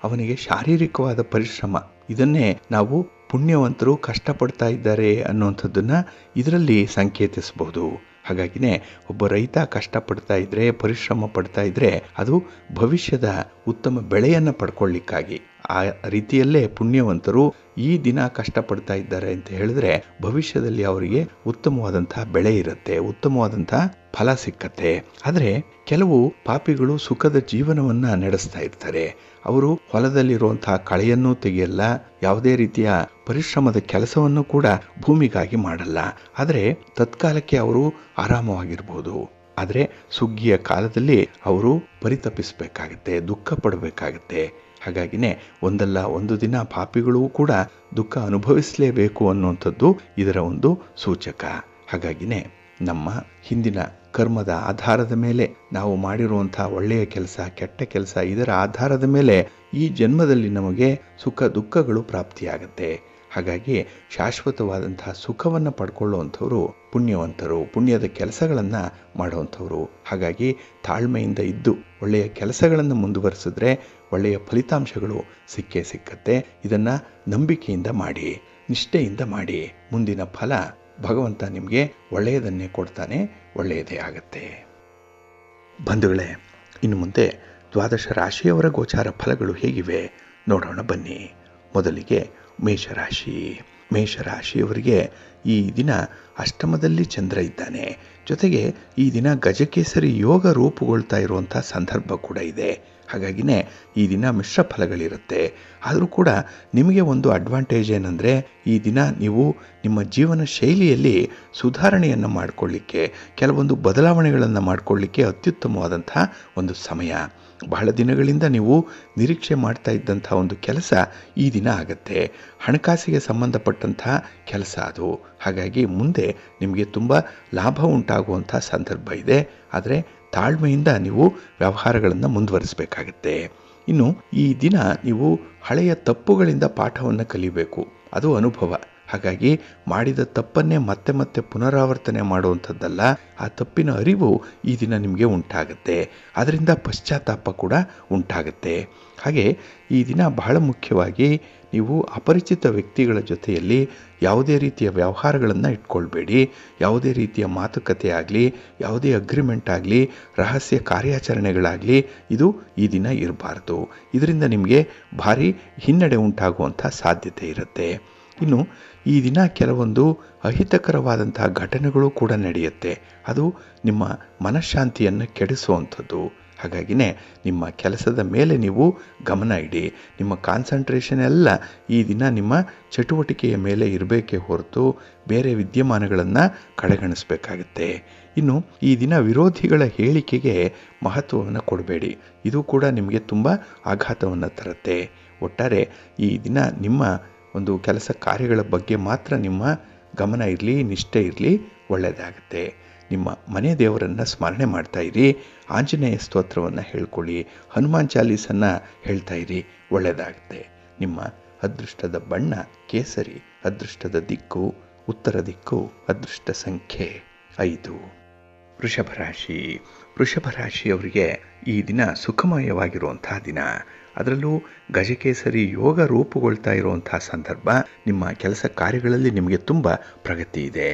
ಅವನಿಗೆ ಶಾರೀರಿಕವಾದ ಪರಿಶ್ರಮ. ಇದನ್ನೇ ನಾವು ಪುಣ್ಯವಂತರು ಕಷ್ಟಪಡ್ತಾ ಇದ್ದಾರೆ ಅನ್ನುವಂಥದ್ದನ್ನ ಇದರಲ್ಲಿ ಸಂಕೇತಿಸಬಹುದು. ಹಾಗಾಗಿನೇ ಒಬ್ಬ ರೈತ ಕಷ್ಟಪಡ್ತಾ ಇದ್ರೆ, ಪರಿಶ್ರಮ ಪಡ್ತಾ ಇದ್ರೆ ಅದು ಭವಿಷ್ಯದ ಉತ್ತಮ ಬೆಳೆಯನ್ನು ಪಡ್ಕೊಳ್ಳಿಕ್ಕಾಗಿ. ಆ ರೀತಿಯಲ್ಲೇ ಪುಣ್ಯವಂತರು ಈ ದಿನ ಕಷ್ಟಪಡ್ತಾ ಇದ್ದಾರೆ ಅಂತ ಹೇಳಿದ್ರೆ ಭವಿಷ್ಯದಲ್ಲಿ ಅವರಿಗೆ ಉತ್ತಮವಾದಂತಹ ಬೆಳೆ ಇರುತ್ತೆ, ಉತ್ತಮವಾದಂತಹ ಫಲ ಸಿಕ್ಕತ್ತೆ. ಆದರೆ ಕೆಲವು ಪಾಪಿಗಳು ಸುಖದ ಜೀವನವನ್ನ ನಡೆಸ್ತಾ ಇರ್ತಾರೆ. ಅವರು ಹೊಲದಲ್ಲಿರುವಂತಹ ಕಳೆಯನ್ನೂ ತೆಗೆಯಲ್ಲ, ಯಾವುದೇ ರೀತಿಯ ಪರಿಶ್ರಮದ ಕೆಲಸವನ್ನು ಕೂಡ ಭೂಮಿಗಾಗಿ ಮಾಡಲ್ಲ. ಆದರೆ ತತ್ಕಾಲಕ್ಕೆ ಅವರು ಆರಾಮವಾಗಿರ್ಬೋದು. ಆದರೆ ಸುಗ್ಗಿಯ ಕಾಲದಲ್ಲಿ ಅವರು ಪರಿತಪಿಸಬೇಕಾಗತ್ತೆ, ದುಃಖ ಪಡಬೇಕಾಗತ್ತೆ. ಹಾಗಾಗಿನೇ ಒಂದಲ್ಲ ಒಂದು ದಿನ ಪಾಪಿಗಳು ಕೂಡ ದುಃಖ ಅನುಭವಿಸಲೇಬೇಕು ಅನ್ನುವಂಥದ್ದು ಇದರ ಒಂದು ಸೂಚಕ. ಹಾಗಾಗಿನೇ ನಮ್ಮ ಹಿಂದಿನ ಕರ್ಮದ ಆಧಾರದ ಮೇಲೆ ನಾವು ಮಾಡಿರುವಂತಹ ಒಳ್ಳೆಯ ಕೆಲಸ, ಕೆಟ್ಟ ಕೆಲಸ, ಇದರ ಆಧಾರದ ಮೇಲೆ ಈ ಜನ್ಮದಲ್ಲಿ ನಮಗೆ ಸುಖ ದುಃಖಗಳು ಪ್ರಾಪ್ತಿಯಾಗತ್ತೆ. ಹಾಗಾಗಿ ಶಾಶ್ವತವಾದಂತಹ ಸುಖವನ್ನು ಪಡ್ಕೊಳ್ಳುವಂಥವ್ರು ಪುಣ್ಯವಂತರು, ಪುಣ್ಯದ ಕೆಲಸಗಳನ್ನು ಮಾಡುವಂಥವ್ರು. ಹಾಗಾಗಿ ತಾಳ್ಮೆಯಿಂದ ಇದ್ದು ಒಳ್ಳೆಯ ಕೆಲಸಗಳನ್ನು ಮುಂದುವರಿಸಿದ್ರೆ ಒಳ್ಳೆಯ ಫಲಿತಾಂಶಗಳು ಸಿಕ್ಕೇ ಸಿಕ್ಕತ್ತೆ. ಇದನ್ನು ನಂಬಿಕೆಯಿಂದ ಮಾಡಿ, ನಿಷ್ಠೆಯಿಂದ ಮಾಡಿ. ಮುಂದಿನ ಫಲ ಭಗವಂತ ನಿಮಗೆ ಒಳ್ಳೆಯದನ್ನೇ ಕೊಡ್ತಾನೆ, ಒಳ್ಳೆಯದೇ ಆಗತ್ತೆ. ಬಂಧುಗಳೇ, ಇನ್ನು ಮುಂದೆ ದ್ವಾದಶ ರಾಶಿಯವರ ಗೋಚಾರ ಫಲಗಳು ಹೇಗಿವೆ ನೋಡೋಣ ಬನ್ನಿ. ಮೊದಲಿಗೆ ಮೇಷರಾಶಿ. ಮೇಷರಾಶಿಯವರಿಗೆ ಈ ದಿನ ಅಷ್ಟಮದಲ್ಲಿ ಚಂದ್ರ ಇದ್ದಾನೆ. ಜೊತೆಗೆ ಈ ದಿನ ಗಜಕೇಸರಿ ಯೋಗ ರೂಪುಗೊಳ್ತಾ ಇರುವಂಥ ಸಂದರ್ಭ ಕೂಡ ಇದೆ. ಹಾಗಾಗಿನೇ ಈ ದಿನ ಮಿಶ್ರ ಫಲಗಳಿರುತ್ತೆ. ಆದರೂ ಕೂಡ ನಿಮಗೆ ಒಂದು ಅಡ್ವಾಂಟೇಜ್ ಏನಂದರೆ ಈ ದಿನ ನೀವು ನಿಮ್ಮ ಜೀವನ ಶೈಲಿಯಲ್ಲಿ ಸುಧಾರಣೆಯನ್ನು ಮಾಡಿಕೊಳ್ಳಿಕ್ಕೆ, ಕೆಲವೊಂದು ಬದಲಾವಣೆಗಳನ್ನು ಮಾಡಿಕೊಳ್ಳಿಕ್ಕೆ ಅತ್ಯುತ್ತಮವಾದಂಥ ಒಂದು ಸಮಯ. ಬಹಳ ದಿನಗಳಿಂದ ನೀವು ನಿರೀಕ್ಷೆ ಮಾಡ್ತಾ ಇದ್ದಂಥ ಒಂದು ಕೆಲಸ ಈ ದಿನ ಆಗತ್ತೆ. ಹಣಕಾಸಿಗೆ ಸಂಬಂಧಪಟ್ಟಂಥ ಕೆಲಸ ಅದು. ಹಾಗಾಗಿ ಮುಂದೆ ನಿಮಗೆ ತುಂಬ ಲಾಭ ಉಂಟಾಗುವಂಥ ಸಂದರ್ಭ ಇದೆ. ಆದರೆ ತಾಳ್ಮೆಯಿಂದ ನೀವು ವ್ಯವಹಾರಗಳನ್ನು ಮುಂದುವರಿಸಬೇಕಾಗತ್ತೆ. ಇನ್ನು ಈ ದಿನ ನೀವು ಹಳೆಯ ತಪ್ಪುಗಳಿಂದ ಪಾಠವನ್ನು ಕಲಿಬೇಕು. ಅದು ಅನುಭವ. ಹಾಗಾಗಿ ಮಾಡಿದ ತಪ್ಪನ್ನೇ ಮತ್ತೆ ಮತ್ತೆ ಪುನರಾವರ್ತನೆ ಮಾಡುವಂಥದ್ದಲ್ಲ, ಆ ತಪ್ಪಿನ ಅರಿವು ಈ ದಿನ ನಿಮಗೆ ಉಂಟಾಗುತ್ತೆ. ಅದರಿಂದ ಪಶ್ಚಾತ್ತಾಪ ಕೂಡ ಉಂಟಾಗುತ್ತೆ. ಹಾಗೆ ಈ ದಿನ ಬಹಳ ಮುಖ್ಯವಾಗಿ ನೀವು ಅಪರಿಚಿತ ವ್ಯಕ್ತಿಗಳ ಜೊತೆಯಲ್ಲಿ ಯಾವುದೇ ರೀತಿಯ ವ್ಯವಹಾರಗಳನ್ನು ಇಟ್ಕೊಳ್ಬೇಡಿ. ಯಾವುದೇ ರೀತಿಯ ಮಾತುಕತೆ ಆಗಲಿ, ಯಾವುದೇ ಅಗ್ರಿಮೆಂಟ್ ಆಗಲಿ, ರಹಸ್ಯ ಕಾರ್ಯಾಚರಣೆಗಳಾಗಲಿ ಇದು ಈ ದಿನ ಇರಬಾರ್ದು. ಇದರಿಂದ ನಿಮಗೆ ಭಾರಿ ಹಿನ್ನಡೆ ಉಂಟಾಗುವಂಥ ಸಾಧ್ಯತೆ ಇರುತ್ತೆ. ಇನ್ನು ಈ ದಿನ ಕೆಲವೊಂದು ಅಹಿತಕರವಾದಂತಹ ಘಟನೆಗಳು ಕೂಡ ನಡೆಯುತ್ತೆ. ಅದು ನಿಮ್ಮ ಮನಃಶಾಂತಿಯನ್ನು ಕೆಡಿಸುವಂಥದ್ದು. ಹಾಗಾಗಿನೇ ನಿಮ್ಮ ಕೆಲಸದ ಮೇಲೆ ನೀವು ಗಮನ ಇಡಿ. ನಿಮ್ಮ ಕಾನ್ಸಂಟ್ರೇಷನ್ ಎಲ್ಲ ಈ ದಿನ ನಿಮ್ಮ ಚಟುವಟಿಕೆಯ ಮೇಲೆ ಇರಬೇಕೇ ಹೊರತು ಬೇರೆ ವಿದ್ಯಮಾನಗಳನ್ನು ಕಡೆಗಣಿಸಬೇಕಾಗುತ್ತೆ. ಇನ್ನು ಈ ದಿನ ವಿರೋಧಿಗಳ ಹೇಳಿಕೆಗೆ ಮಹತ್ವವನ್ನು ಕೊಡಬೇಡಿ. ಇದು ಕೂಡ ನಿಮಗೆ ತುಂಬ ಆಘಾತವನ್ನು ತರುತ್ತೆ. ಒಟ್ಟಾರೆ ಈ ದಿನ ನಿಮ್ಮ ಒಂದು ಕೆಲಸ ಕಾರ್ಯಗಳ ಬಗ್ಗೆ ಮಾತ್ರ ನಿಮ್ಮ ಗಮನ ಇರಲಿ, ನಿಷ್ಠೆ ಇರಲಿ, ಒಳ್ಳೆಯದಾಗುತ್ತೆ. ನಿಮ್ಮ ಮನೆ ದೇವರನ್ನು ಸ್ಮರಣೆ ಮಾಡ್ತಾ ಇರಿ. ಆಂಜನೇಯ ಸ್ತೋತ್ರವನ್ನು ಹೇಳ್ಕೊಳ್ಳಿ. ಹನುಮಾನ್ ಚಾಲೀಸನ್ನು ಹೇಳ್ತಾ ಇರಿ, ಒಳ್ಳೆಯದಾಗುತ್ತೆ. ನಿಮ್ಮ ಅದೃಷ್ಟದ ಬಣ್ಣ ಕೇಸರಿ, ಅದೃಷ್ಟದ ದಿಕ್ಕು ಉತ್ತರ ದಿಕ್ಕು, ಅದೃಷ್ಟ ಸಂಖ್ಯೆ 5. ವೃಷಭ ರಾಶಿ. ವೃಷಭ ರಾಶಿಯವರಿಗೆ ಈ ದಿನ ಸುಖಮಯವಾಗಿರುವಂತಹ ದಿನ. ಅದರಲ್ಲೂ ಗಜಕೇಸರಿ ಯೋಗ ರೂಪುಗೊಳ್ತಾ ಇರುವಂತಹ ಸಂದರ್ಭ. ನಿಮ್ಮ ಕೆಲಸ ಕಾರ್ಯಗಳಲ್ಲಿ ನಿಮಗೆ ತುಂಬ ಪ್ರಗತಿ ಇದೆ.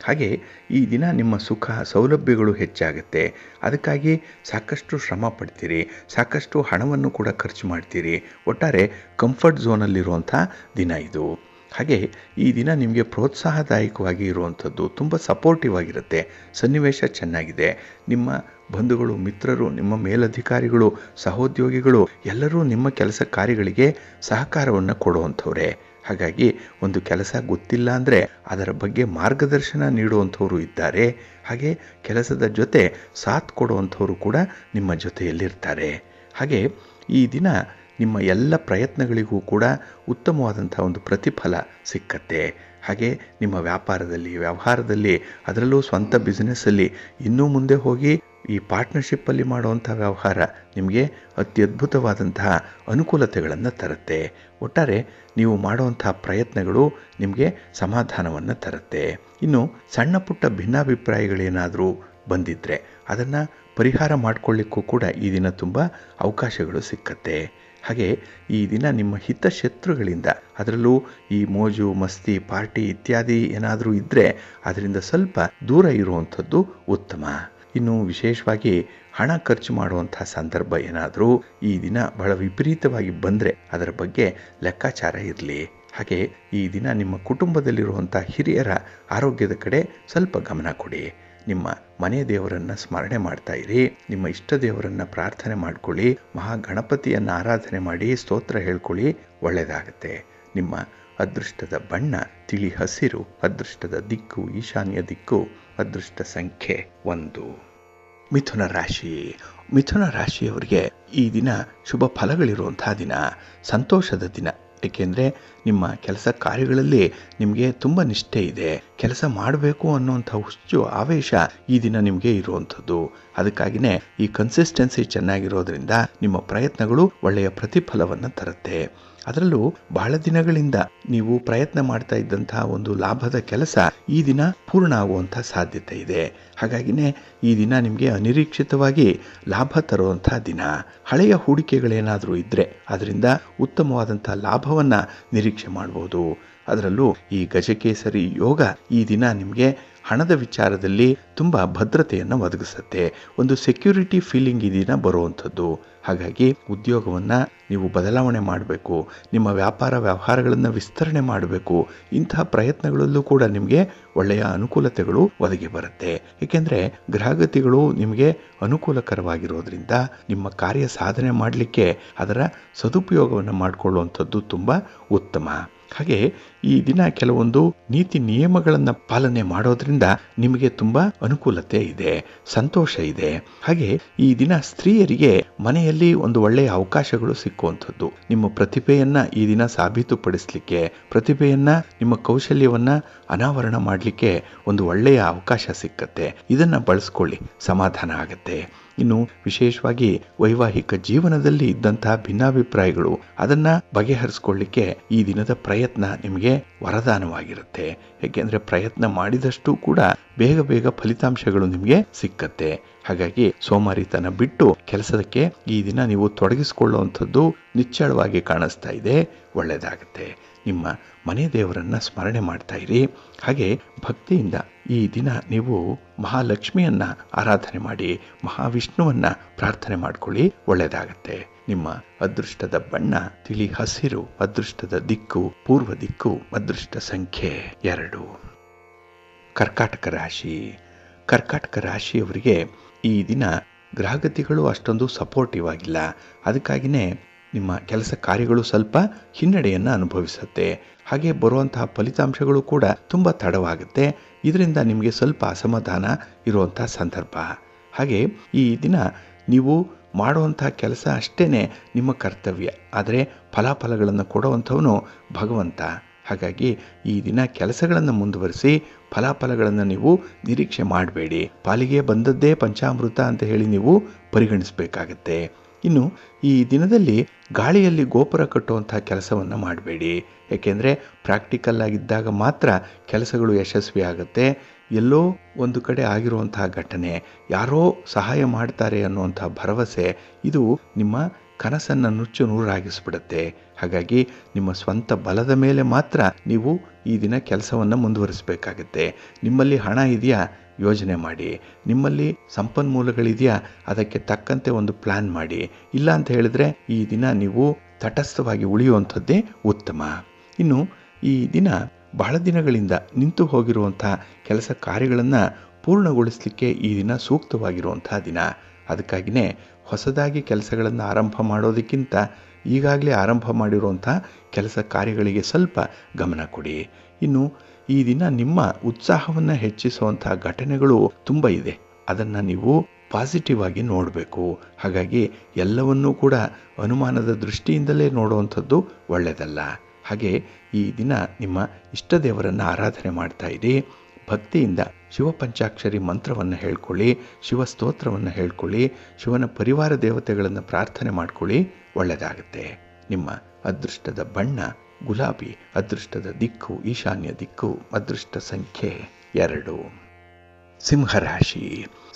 ಹಾಗೆ ಈ ದಿನ ನಿಮ್ಮ ಸುಖ ಸೌಲಭ್ಯಗಳು ಹೆಚ್ಚಾಗುತ್ತೆ. ಅದಕ್ಕಾಗಿ ಸಾಕಷ್ಟು ಶ್ರಮ ಪಡ್ತೀರಿ, ಸಾಕಷ್ಟು ಹಣವನ್ನು ಕೂಡ ಖರ್ಚು ಮಾಡ್ತೀರಿ. ಒಟ್ಟಾರೆ ಕಂಫರ್ಟ್ ಝೋನಲ್ಲಿರುವಂಥ ದಿನ ಇದು. ಹಾಗೆ ಈ ದಿನ ನಿಮಗೆ ಪ್ರೋತ್ಸಾಹದಾಯಕವಾಗಿ ಇರುವಂಥದ್ದು, ತುಂಬ ಸಪೋರ್ಟಿವ್ ಆಗಿರುತ್ತೆ. ಸನ್ನಿವೇಶ ಚೆನ್ನಾಗಿದೆ. ನಿಮ್ಮ ಬಂಧುಗಳು, ಮಿತ್ರರು, ನಿಮ್ಮ ಮೇಲಧಿಕಾರಿಗಳು, ಸಹೋದ್ಯೋಗಿಗಳು ಎಲ್ಲರೂ ನಿಮ್ಮ ಕೆಲಸ ಕಾರ್ಯಗಳಿಗೆ ಸಹಕಾರವನ್ನು ಕೊಡುವಂಥವ್ರೆ. ಹಾಗಾಗಿ ಒಂದು ಕೆಲಸ ಗೊತ್ತಿಲ್ಲ ಅಂದರೆ ಅದರ ಬಗ್ಗೆ ಮಾರ್ಗದರ್ಶನ ನೀಡುವಂಥವರು ಇದ್ದಾರೆ. ಹಾಗೆ ಕೆಲಸದ ಜೊತೆ ಸಾಥ್ ಕೊಡುವಂಥವರು ಕೂಡ ನಿಮ್ಮ ಜೊತೆಯಲ್ಲಿರ್ತಾರೆ. ಹಾಗೆ ಈ ದಿನ ನಿಮ್ಮ ಎಲ್ಲ ಪ್ರಯತ್ನಗಳಿಗೂ ಕೂಡ ಉತ್ತಮವಾದಂಥ ಒಂದು ಪ್ರತಿಫಲ ಸಿಕ್ಕತ್ತೆ. ಹಾಗೆ ನಿಮ್ಮ ವ್ಯಾಪಾರದಲ್ಲಿ, ವ್ಯವಹಾರದಲ್ಲಿ, ಅದರಲ್ಲೂ ಸ್ವಂತ ಬಿಸ್ನೆಸ್ಸಲ್ಲಿ ಇನ್ನೂ ಮುಂದೆ ಹೋಗಿ ಈ ಪಾರ್ಟ್ನರ್ಶಿಪ್ಪಲ್ಲಿ ಮಾಡುವಂಥ ವ್ಯವಹಾರ ನಿಮಗೆ ಅತ್ಯದ್ಭುತವಾದಂತಹ ಅನುಕೂಲತೆಗಳನ್ನು ತರುತ್ತೆ. ಒಟ್ಟಾರೆ ನೀವು ಮಾಡುವಂಥ ಪ್ರಯತ್ನಗಳು ನಿಮಗೆ ಸಮಾಧಾನವನ್ನು ತರುತ್ತೆ. ಇನ್ನು ಸಣ್ಣ ಪುಟ್ಟ ಭಿನ್ನಾಭಿಪ್ರಾಯಗಳೇನಾದರೂ ಬಂದಿದ್ದರೆ ಅದನ್ನು ಪರಿಹಾರ ಮಾಡಿಕೊಳ್ಳಿಕ್ಕೂ ಕೂಡ ಈ ದಿನ ತುಂಬ ಅವಕಾಶಗಳು ಸಿಕ್ಕತ್ತೆ. ಹಾಗೆ ಈ ದಿನ ನಿಮ್ಮ ಹಿತಶತ್ರುಗಳಿಂದ, ಅದರಲ್ಲೂ ಈ ಮೋಜು ಮಸ್ತಿ ಪಾರ್ಟಿ ಇತ್ಯಾದಿ ಏನಾದರೂ ಇದ್ದರೆ ಅದರಿಂದ ಸ್ವಲ್ಪ ದೂರ ಇರುವಂಥದ್ದು ಉತ್ತಮ. ಇನ್ನು ವಿಶೇಷವಾಗಿ ಹಣ ಖರ್ಚು ಮಾಡುವಂಥ ಸಂದರ್ಭ ಏನಾದರೂ ಈ ದಿನ ಬಹಳ ವಿಪರೀತವಾಗಿ ಬಂದರೆ ಅದರ ಬಗ್ಗೆ ಲೆಕ್ಕಾಚಾರ ಇರಲಿ. ಹಾಗೆ ಈ ದಿನ ನಿಮ್ಮ ಕುಟುಂಬದಲ್ಲಿರುವಂಥ ಹಿರಿಯರ ಆರೋಗ್ಯದ ಕಡೆ ಸ್ವಲ್ಪ ಗಮನ ಕೊಡಿ. ನಿಮ್ಮ ಮನೆ ದೇವರನ್ನು ಸ್ಮರಣೆ ಮಾಡ್ತಾ ಇರಿ. ನಿಮ್ಮ ಇಷ್ಟ ದೇವರನ್ನು ಪ್ರಾರ್ಥನೆ ಮಾಡ್ಕೊಳ್ಳಿ. ಮಹಾಗಣಪತಿಯನ್ನು ಆರಾಧನೆ ಮಾಡಿ ಸ್ತೋತ್ರ ಹೇಳ್ಕೊಳ್ಳಿ, ಒಳ್ಳೆಯದಾಗುತ್ತೆ. ನಿಮ್ಮ ಅದೃಷ್ಟದ ಬಣ್ಣ ತಿಳಿ ಹಸಿರು, ಅದೃಷ್ಟದ ದಿಕ್ಕು ಈಶಾನ್ಯ ದಿಕ್ಕು, ಅದೃಷ್ಟ ಸಂಖ್ಯೆ 1. ಮಿಥುನ ರಾಶಿ. ಮಿಥುನ ರಾಶಿಯವರಿಗೆ ಈ ದಿನ ಶುಭ ಫಲಗಳಿರುವಂತಹ ದಿನ, ಸಂತೋಷದ ದಿನ. ಏಕೆಂದರೆ ನಿಮ್ಮ ಕೆಲಸ ಕಾರ್ಯಗಳಲ್ಲಿ ನಿಮಗೆ ತುಂಬ ನಿಷ್ಠೆ ಇದೆ. ಕೆಲಸ ಮಾಡಬೇಕು ಅನ್ನುವಂಥ ಹುಚ್ಚು ಆವೇಶ ಈ ದಿನ ನಿಮಗೆ ಇರುವಂಥದ್ದು. ಅದಕ್ಕಾಗಿಯೇ ಈ ಕನ್ಸಿಸ್ಟೆನ್ಸಿ ಚೆನ್ನಾಗಿರೋದ್ರಿಂದ ನಿಮ್ಮ ಪ್ರಯತ್ನಗಳು ಒಳ್ಳೆಯ ಪ್ರತಿಫಲವನ್ನು ತರುತ್ತೆ. ಅದರಲ್ಲೂ ಬಹಳ ದಿನಗಳಿಂದ ನೀವು ಪ್ರಯತ್ನ ಮಾಡ್ತಾ ಇದ್ದಂತಹ ಒಂದು ಲಾಭದ ಕೆಲಸ ಈ ದಿನ ಪೂರ್ಣ ಆಗುವಂಥ ಸಾಧ್ಯತೆ ಇದೆ. ಹಾಗಾಗಿನೇ ಈ ದಿನ ನಿಮಗೆ ಅನಿರೀಕ್ಷಿತವಾಗಿ ಲಾಭ ತರುವಂಥ ದಿನ. ಹಳೆಯ ಹೂಡಿಕೆಗಳೇನಾದರೂ ಇದ್ದರೆ ಅದರಿಂದ ಉತ್ತಮವಾದಂಥ ಲಾಭವನ್ನು ನಿರೀಕ್ಷೆ ಮಾಡ್ಬೋದು. ಅದರಲ್ಲೂ ಈ ಗಜಕೇಸರಿ ಯೋಗ ಈ ದಿನ ನಿಮಗೆ ಹಣದ ವಿಚಾರದಲ್ಲಿ ತುಂಬ ಭದ್ರತೆಯನ್ನು ಒದಗಿಸುತ್ತೆ. ಒಂದು ಸೆಕ್ಯೂರಿಟಿ ಫೀಲಿಂಗ್ ಈ ದಿನ ಬರುವಂಥದ್ದು. ಹಾಗಾಗಿ ಉದ್ಯೋಗವನ್ನು ನೀವು ಬದಲಾವಣೆ ಮಾಡಬೇಕು, ನಿಮ್ಮ ವ್ಯಾಪಾರ ವ್ಯವಹಾರಗಳನ್ನು ವಿಸ್ತರಣೆ ಮಾಡಬೇಕು. ಇಂತಹ ಪ್ರಯತ್ನಗಳಲ್ಲೂ ಕೂಡ ನಿಮಗೆ ಒಳ್ಳೆಯ ಅನುಕೂಲತೆಗಳು ಒದಗಿ ಬರುತ್ತೆ. ಏಕೆಂದರೆ ಗ್ರಹಗತಿಗಳು ನಿಮಗೆ ಅನುಕೂಲಕರವಾಗಿರೋದ್ರಿಂದ ನಿಮ್ಮ ಕಾರ್ಯ ಸಾಧನೆ ಮಾಡಲಿಕ್ಕೆ ಅದರ ಸದುಪಯೋಗವನ್ನು ಮಾಡಿಕೊಳ್ಳುವಂಥದ್ದು ತುಂಬ ಉತ್ತಮ. ಹಾಗೆ ಈ ದಿನ ಕೆಲವೊಂದು ನೀತಿ ನಿಯಮಗಳನ್ನು ಪಾಲನೆ ಮಾಡೋದ್ರಿಂದ ನಿಮಗೆ ತುಂಬ ಅನುಕೂಲತೆ ಇದೆ, ಸಂತೋಷ ಇದೆ. ಹಾಗೆ ಈ ದಿನ ಸ್ತ್ರೀಯರಿಗೆ ಮನೆಯಲ್ಲಿ ಒಂದು ಒಳ್ಳೆಯ ಅವಕಾಶಗಳು ಸಿಕ್ಕುವಂಥದ್ದು. ನಿಮ್ಮ ಪ್ರತಿಭೆಯನ್ನ ಈ ದಿನ ಸಾಬೀತುಪಡಿಸಲಿಕ್ಕೆ, ಪ್ರತಿಭೆಯನ್ನ ನಿಮ್ಮ ಕೌಶಲ್ಯವನ್ನ ಅನಾವರಣ ಮಾಡಲಿಕ್ಕೆ ಒಂದು ಒಳ್ಳೆಯ ಅವಕಾಶ ಸಿಕ್ಕತ್ತೆ. ಇದನ್ನ ಬಳಸ್ಕೊಳ್ಳಿ, ಸಮಾಧಾನ ಆಗತ್ತೆ. ಇನ್ನು ವಿಶೇಷವಾಗಿ ವೈವಾಹಿಕ ಜೀವನದಲ್ಲಿ ಇದ್ದಂತಹ ಭಿನ್ನಾಭಿಪ್ರಾಯಗಳು ಅದನ್ನ ಬಗೆಹರಿಸಿಕೊಳ್ಳಿಕ್ಕೆ ಈ ದಿನದ ಪ್ರಯತ್ನ ನಿಮಗೆ ವರದಾನವಾಗಿರುತ್ತೆ. ಏಕೆಂದ್ರೆ ಪ್ರಯತ್ನ ಮಾಡಿದಷ್ಟು ಕೂಡ ಬೇಗ ಬೇಗ ಫಲಿತಾಂಶಗಳು ನಿಮಗೆ ಸಿಕ್ಕತ್ತೆ. ಹಾಗಾಗಿ ಸೋಮಾರಿತನ ಬಿಟ್ಟು ಕೆಲಸಕ್ಕೆ ಈ ದಿನ ನೀವು ತೊಡಗಿಸಿಕೊಳ್ಳುವಂಥದ್ದು ನಿಚ್ಚಳವಾಗಿ ಕಾಣಿಸ್ತಾ ಇದೆ, ಒಳ್ಳೆಯದಾಗುತ್ತೆ. ನಿಮ್ಮ ಮನೆ ದೇವರನ್ನ ಸ್ಮರಣೆ ಮಾಡ್ತಾ ಇರಿ. ಹಾಗೆ ಭಕ್ತಿಯಿಂದ ಈ ದಿನ ನೀವು ಮಹಾಲಕ್ಷ್ಮಿಯನ್ನ ಆರಾಧನೆ ಮಾಡಿ, ಮಹಾವಿಷ್ಣುವನ್ನ ಪ್ರಾರ್ಥನೆ ಮಾಡ್ಕೊಳ್ಳಿ, ಒಳ್ಳೆಯದಾಗತ್ತೆ. ನಿಮ್ಮ ಅದೃಷ್ಟದ ಬಣ್ಣ ತಿಳಿ ಹಸಿರು, ಅದೃಷ್ಟದ ದಿಕ್ಕು ಪೂರ್ವ ದಿಕ್ಕು, ಅದೃಷ್ಟ ಸಂಖ್ಯೆ 2. ಕರ್ಕಾಟಕ ರಾಶಿ. ಕರ್ಕಾಟಕ ರಾಶಿಯವರಿಗೆ ಈ ದಿನ ಗ್ರಹಗತಿಗಳು ಅಷ್ಟೊಂದು ಸಪೋರ್ಟಿವ್ ಆಗಿಲ್ಲ. ಅದಕ್ಕಾಗಿಯೇ ನಿಮ್ಮ ಕೆಲಸ ಕಾರ್ಯಗಳು ಸ್ವಲ್ಪ ಹಿನ್ನಡೆಯನ್ನು ಅನುಭವಿಸುತ್ತೆ. ಹಾಗೆ ಬರುವಂತಹ ಫಲಿತಾಂಶಗಳು ಕೂಡ ತುಂಬ ತಡವಾಗುತ್ತೆ. ಇದರಿಂದ ನಿಮಗೆ ಸ್ವಲ್ಪ ಅಸಮಾಧಾನ ಇರುವಂಥ ಸಂದರ್ಭ. ಹಾಗೆ ಈ ದಿನ ನೀವು ಮಾಡುವಂಥ ಕೆಲಸ ಅಷ್ಟೇ ನಿಮ್ಮ ಕರ್ತವ್ಯ, ಆದರೆ ಫಲಾಫಲಗಳನ್ನು ಕೊಡುವಂಥವನು ಭಗವಂತ. ಹಾಗಾಗಿ ಈ ದಿನ ಕೆಲಸಗಳನ್ನು ಮುಂದುವರಿಸಿ, ಫಲಾಫಲಗಳನ್ನು ನೀವು ನಿರೀಕ್ಷೆ ಮಾಡಬೇಡಿ. ಪಾಲಿಗೆ ಬಂದದ್ದೇ ಪಂಚಾಮೃತ ಅಂತ ಹೇಳಿ ನೀವು ಪರಿಗಣಿಸಬೇಕಾಗತ್ತೆ. ಇನ್ನು ಈ ದಿನದಲ್ಲಿ ಗಾಳಿಯಲ್ಲಿ ಗೋಪುರ ಕಟ್ಟುವಂಥ ಕೆಲಸವನ್ನು ಮಾಡಬೇಡಿ. ಏಕೆಂದರೆ ಪ್ರಾಕ್ಟಿಕಲ್ ಆಗಿದ್ದಾಗ ಮಾತ್ರ ಕೆಲಸಗಳು ಯಶಸ್ವಿ ಆಗುತ್ತೆ. ಎಲ್ಲೋ ಒಂದು ಕಡೆ ಆಗಿರುವಂತಹ ಘಟನೆ, ಯಾರೋ ಸಹಾಯ ಮಾಡ್ತಾರೆ ಅನ್ನುವಂಥ ಭರವಸೆ, ಇದು ನಿಮ್ಮ ಕನಸನ್ನು ನುಚ್ಚು ನೂರಾಗಿಸ್ಬಿಡುತ್ತೆ. ಹಾಗಾಗಿ ನಿಮ್ಮ ಸ್ವಂತ ಬಲದ ಮೇಲೆ ಮಾತ್ರ ನೀವು ಈ ದಿನ ಕೆಲಸವನ್ನು ಮುಂದುವರಿಸಬೇಕಾಗತ್ತೆ. ನಿಮ್ಮಲ್ಲಿ ಹಣ ಇದೆಯಾ, ಯೋಜನೆ ಮಾಡಿ. ನಿಮ್ಮಲ್ಲಿ ಸಂಪನ್ಮೂಲಗಳಿದೆಯಾ, ಅದಕ್ಕೆ ತಕ್ಕಂತೆ ಒಂದು ಪ್ಲಾನ್ ಮಾಡಿ. ಇಲ್ಲ ಅಂತ ಹೇಳಿದ್ರೆ ಈ ದಿನ ನೀವು ತಟಸ್ಥವಾಗಿ ಉಳಿಯುವಂಥದ್ದೇ ಉತ್ತಮ. ಇನ್ನು ಈ ದಿನ ಬಹಳ ದಿನಗಳಿಂದ ನಿಂತು ಹೋಗಿರುವಂಥ ಕೆಲಸ ಕಾರ್ಯಗಳನ್ನು ಪೂರ್ಣಗೊಳಿಸಲಿಕ್ಕೆ ಈ ದಿನ ಸೂಕ್ತವಾಗಿರುವಂಥ ದಿನ. ಅದಕ್ಕಾಗಿಯೇ ಹೊಸದಾಗಿ ಕೆಲಸಗಳನ್ನು ಆರಂಭ ಮಾಡೋದಕ್ಕಿಂತ ಈಗಾಗಲೇ ಆರಂಭ ಮಾಡಿರುವಂಥ ಕೆಲಸ ಕಾರ್ಯಗಳಿಗೆ ಸ್ವಲ್ಪ ಗಮನ ಕೊಡಿ. ಇನ್ನು ಈ ದಿನ ನಿಮ್ಮ ಉತ್ಸಾಹವನ್ನು ಹೆಚ್ಚಿಸುವಂಥ ಘಟನೆಗಳು ತುಂಬ ಇದೆ. ಅದನ್ನು ನೀವು ಪಾಸಿಟಿವ್ ಆಗಿ ನೋಡಬೇಕು. ಹಾಗಾಗಿ ಎಲ್ಲವನ್ನೂ ಕೂಡ ಅನುಮಾನದ ದೃಷ್ಟಿಯಿಂದಲೇ ನೋಡುವಂಥದ್ದು ಒಳ್ಳೆಯದಲ್ಲ. ಹಾಗೆ ಈ ದಿನ ನಿಮ್ಮ ಇಷ್ಟ ದೇವರನ್ನು ಆರಾಧನೆ ಮಾಡ್ತಾ ಇರಿ. ಭಕ್ತಿಯಿಂದ ಶಿವಪಂಚಾಕ್ಷರಿ ಮಂತ್ರವನ್ನು ಹೇಳ್ಕೊಳ್ಳಿ, ಶಿವ ಸ್ತೋತ್ರವನ್ನು ಹೇಳ್ಕೊಳ್ಳಿ, ಶಿವನ ಪರಿವಾರ ದೇವತೆಗಳನ್ನು ಪ್ರಾರ್ಥನೆ ಮಾಡ್ಕೊಳ್ಳಿ, ಒಳ್ಳೆಯದಾಗುತ್ತೆ. ನಿಮ್ಮ ಅದೃಷ್ಟದ ಬಣ್ಣ ಗುಲಾಬಿ, ಅದೃಷ್ಟದ ದಿಕ್ಕು ಈಶಾನ್ಯ ದಿಕ್ಕು, ಅದೃಷ್ಟ ಸಂಖ್ಯೆ 2. ಸಿಂಹರಾಶಿ.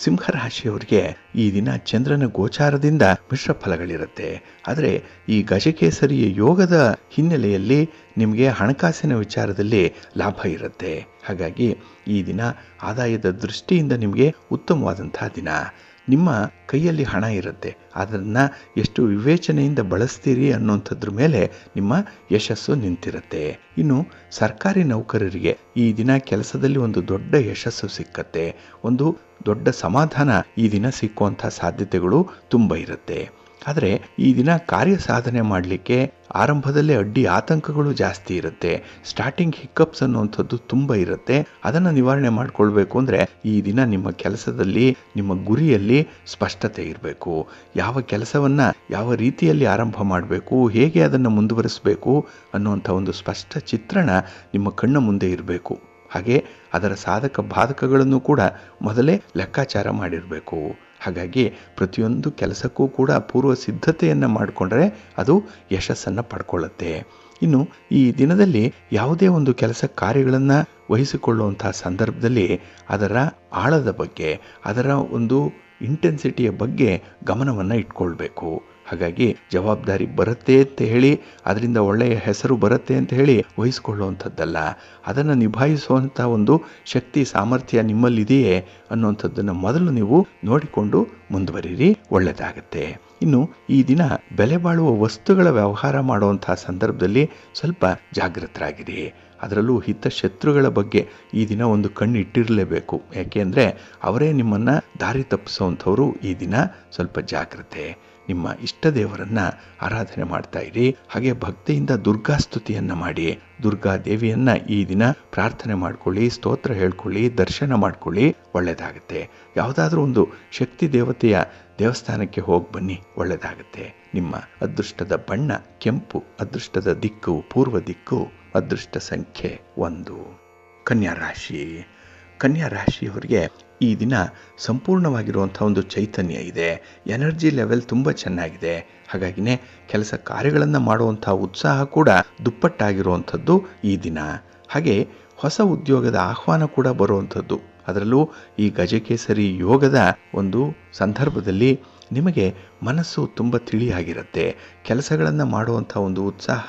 ಸಿಂಹರಾಶಿಯವರಿಗೆ ಈ ದಿನ ಚಂದ್ರನ ಗೋಚಾರದಿಂದ ಮಿಶ್ರ ಫಲಗಳಿರುತ್ತೆ. ಆದರೆ ಈ ಗಜಕೇಸರಿಯ ಯೋಗದ ಹಿನ್ನೆಲೆಯಲ್ಲಿ ನಿಮಗೆ ಹಣಕಾಸಿನ ವಿಚಾರದಲ್ಲಿ ಲಾಭ ಇರುತ್ತೆ. ಹಾಗಾಗಿ ಈ ದಿನ ಆದಾಯದ ದೃಷ್ಟಿಯಿಂದ ನಿಮಗೆ ಉತ್ತಮವಾದಂತಹ ದಿನ. ನಿಮ್ಮ ಕೈಯಲ್ಲಿ ಹಣ ಇರುತ್ತೆ, ಅದನ್ನು ಎಷ್ಟು ವಿವೇಚನೆಯಿಂದ ಬಳಸ್ತೀರಿ ಅನ್ನೋಂಥದ್ರ ಮೇಲೆ ನಿಮ್ಮ ಯಶಸ್ಸು ನಿಂತಿರುತ್ತೆ. ಇನ್ನು ಸರ್ಕಾರಿ ನೌಕರರಿಗೆ ಈ ದಿನ ಕೆಲಸದಲ್ಲಿ ಒಂದು ದೊಡ್ಡ ಯಶಸ್ಸು ಸಿಕ್ಕತ್ತೆ, ಒಂದು ದೊಡ್ಡ ಸಮಾಧಾನ ಈ ದಿನ ಸಿಕ್ಕುವಂಥ ಸಾಧ್ಯತೆಗಳು ತುಂಬ ಇರುತ್ತೆ. ಆದರೆ ಈ ದಿನ ಕಾರ್ಯ ಸಾಧನೆ ಮಾಡಲಿಕ್ಕೆ ಆರಂಭದಲ್ಲೇ ಅಡ್ಡಿ ಆತಂಕಗಳು ಜಾಸ್ತಿ ಇರುತ್ತೆ. ಸ್ಟಾರ್ಟಿಂಗ್ ಹಿಕ್ಕಪ್ಸ್ ಅನ್ನುವಂಥದ್ದು ತುಂಬ ಇರುತ್ತೆ. ಅದನ್ನು ನಿವಾರಣೆ ಮಾಡಿಕೊಳ್ಬೇಕು ಅಂದರೆ ಈ ದಿನ ನಿಮ್ಮ ಕೆಲಸದಲ್ಲಿ, ನಿಮ್ಮ ಗುರಿಯಲ್ಲಿ ಸ್ಪಷ್ಟತೆ ಇರಬೇಕು. ಯಾವ ಕೆಲಸವನ್ನು ಯಾವ ರೀತಿಯಲ್ಲಿ ಆರಂಭ ಮಾಡಬೇಕು, ಹೇಗೆ ಅದನ್ನು ಮುಂದುವರಿಸಬೇಕು ಅನ್ನುವಂಥ ಒಂದು ಸ್ಪಷ್ಟ ಚಿತ್ರಣ ನಿಮ್ಮ ಕಣ್ಣ ಮುಂದೆ ಇರಬೇಕು. ಹಾಗೆ ಅದರ ಸಾಧಕ ಬಾಧಕಗಳನ್ನು ಕೂಡ ಮೊದಲೇ ಲೆಕ್ಕಾಚಾರ ಮಾಡಿರಬೇಕು. ಹಾಗಾಗಿ ಪ್ರತಿಯೊಂದು ಕೆಲಸಕ್ಕೂ ಕೂಡ ಪೂರ್ವ ಸಿದ್ಧತೆಯನ್ನು ಮಾಡಿಕೊಂಡ್ರೆ ಅದು ಯಶಸ್ಸನ್ನು ಪಡ್ಕೊಳ್ಳುತ್ತೆ. ಇನ್ನು ಈ ದಿನದಲ್ಲಿ ಯಾವುದೇ ಒಂದು ಕೆಲಸ ಕಾರ್ಯಗಳನ್ನು ವಹಿಸಿಕೊಳ್ಳುವಂತಹ ಸಂದರ್ಭದಲ್ಲಿ ಅದರ ಆಳದ ಬಗ್ಗೆ, ಅದರ ಒಂದು ಇಂಟೆನ್ಸಿಟಿಯ ಬಗ್ಗೆ ಗಮನವನ್ನು ಇಟ್ಕೊಳ್ಬೇಕು. ಹಾಗಾಗಿ ಜವಾಬ್ದಾರಿ ಬರುತ್ತೆ ಅಂತ ಹೇಳಿ ಅದರಿಂದ ಒಳ್ಳೆಯ ಹೆಸರು ಬರುತ್ತೆ ಅಂತ ಹೇಳಿ ವಹಿಸಿಕೊಳ್ಳುವಂಥದ್ದಲ್ಲ, ಅದನ್ನು ನಿಭಾಯಿಸುವಂಥ ಒಂದು ಶಕ್ತಿ ಸಾಮರ್ಥ್ಯ ನಿಮ್ಮಲ್ಲಿದೆಯೇ ಅನ್ನುವಂಥದ್ದನ್ನು ಮೊದಲು ನೀವು ನೋಡಿಕೊಂಡು ಮುಂದುವರಿರಿ, ಒಳ್ಳೆಯದಾಗತ್ತೆ. ಇನ್ನು ಈ ದಿನ ಬೆಲೆ ಬಾಳುವ ವಸ್ತುಗಳ ವ್ಯವಹಾರ ಮಾಡುವಂತಹ ಸಂದರ್ಭದಲ್ಲಿ ಸ್ವಲ್ಪ ಜಾಗೃತರಾಗಿರಿ. ಅದರಲ್ಲೂ ಹಿತಶತ್ರುಗಳ ಬಗ್ಗೆ ಈ ದಿನ ಒಂದು ಕಣ್ಣು ಇಟ್ಟಿರಲೇಬೇಕು. ಯಾಕೆಂದರೆ ಅವರೇ ನಿಮ್ಮನ್ನು ದಾರಿ ತಪ್ಪಿಸುವಂಥವರು. ಈ ದಿನ ಸ್ವಲ್ಪ ಜಾಗ್ರತೆ. ನಿಮ್ಮ ಇಷ್ಟ ದೇವರನ್ನು ಆರಾಧನೆ ಮಾಡ್ತಾ ಇರಿ. ಹಾಗೆ ಭಕ್ತಿಯಿಂದ ದುರ್ಗಾಸ್ತುತಿಯನ್ನು ಮಾಡಿ, ದುರ್ಗಾ ದೇವಿಯನ್ನು ಈ ದಿನ ಪ್ರಾರ್ಥನೆ ಮಾಡ್ಕೊಳ್ಳಿ, ಸ್ತೋತ್ರ ಹೇಳ್ಕೊಳ್ಳಿ, ದರ್ಶನ ಮಾಡ್ಕೊಳ್ಳಿ, ಒಳ್ಳೆಯದಾಗುತ್ತೆ. ಯಾವುದಾದ್ರೂ ಒಂದು ಶಕ್ತಿ ದೇವತೆಯ ದೇವಸ್ಥಾನಕ್ಕೆ ಹೋಗಿ ಬನ್ನಿ, ಒಳ್ಳೆಯದಾಗುತ್ತೆ. ನಿಮ್ಮ ಅದೃಷ್ಟದ ಬಣ್ಣ ಕೆಂಪು, ಅದೃಷ್ಟದ ದಿಕ್ಕು ಪೂರ್ವ ದಿಕ್ಕು, ಅದೃಷ್ಟ ಸಂಖ್ಯೆ 1. ಕನ್ಯಾ ರಾಶಿ. ಕನ್ಯಾ ರಾಶಿಯವರಿಗೆ ಈ ದಿನ ಸಂಪೂರ್ಣವಾಗಿರುವಂಥ ಒಂದು ಚೈತನ್ಯ ಇದೆ. ಎನರ್ಜಿ ಲೆವೆಲ್ ತುಂಬ ಚೆನ್ನಾಗಿದೆ. ಹಾಗಾಗಿನೇ ಕೆಲಸ ಕಾರ್ಯಗಳನ್ನು ಮಾಡುವಂಥ ಉತ್ಸಾಹ ಕೂಡ ದುಪ್ಪಟ್ಟಾಗಿರುವಂಥದ್ದು ಈ ದಿನ. ಹಾಗೆ ಹೊಸ ಉದ್ಯೋಗದ ಆಹ್ವಾನ ಕೂಡ ಬರುವಂಥದ್ದು. ಅದರಲ್ಲೂ ಈ ಗಜಕೇಸರಿ ಯೋಗದ ಒಂದು ಸಂದರ್ಭದಲ್ಲಿ ನಿಮಗೆ ಮನಸ್ಸು ತುಂಬ ತಿಳಿಯಾಗಿರುತ್ತೆ. ಕೆಲಸಗಳನ್ನು ಮಾಡುವಂಥ ಒಂದು ಉತ್ಸಾಹ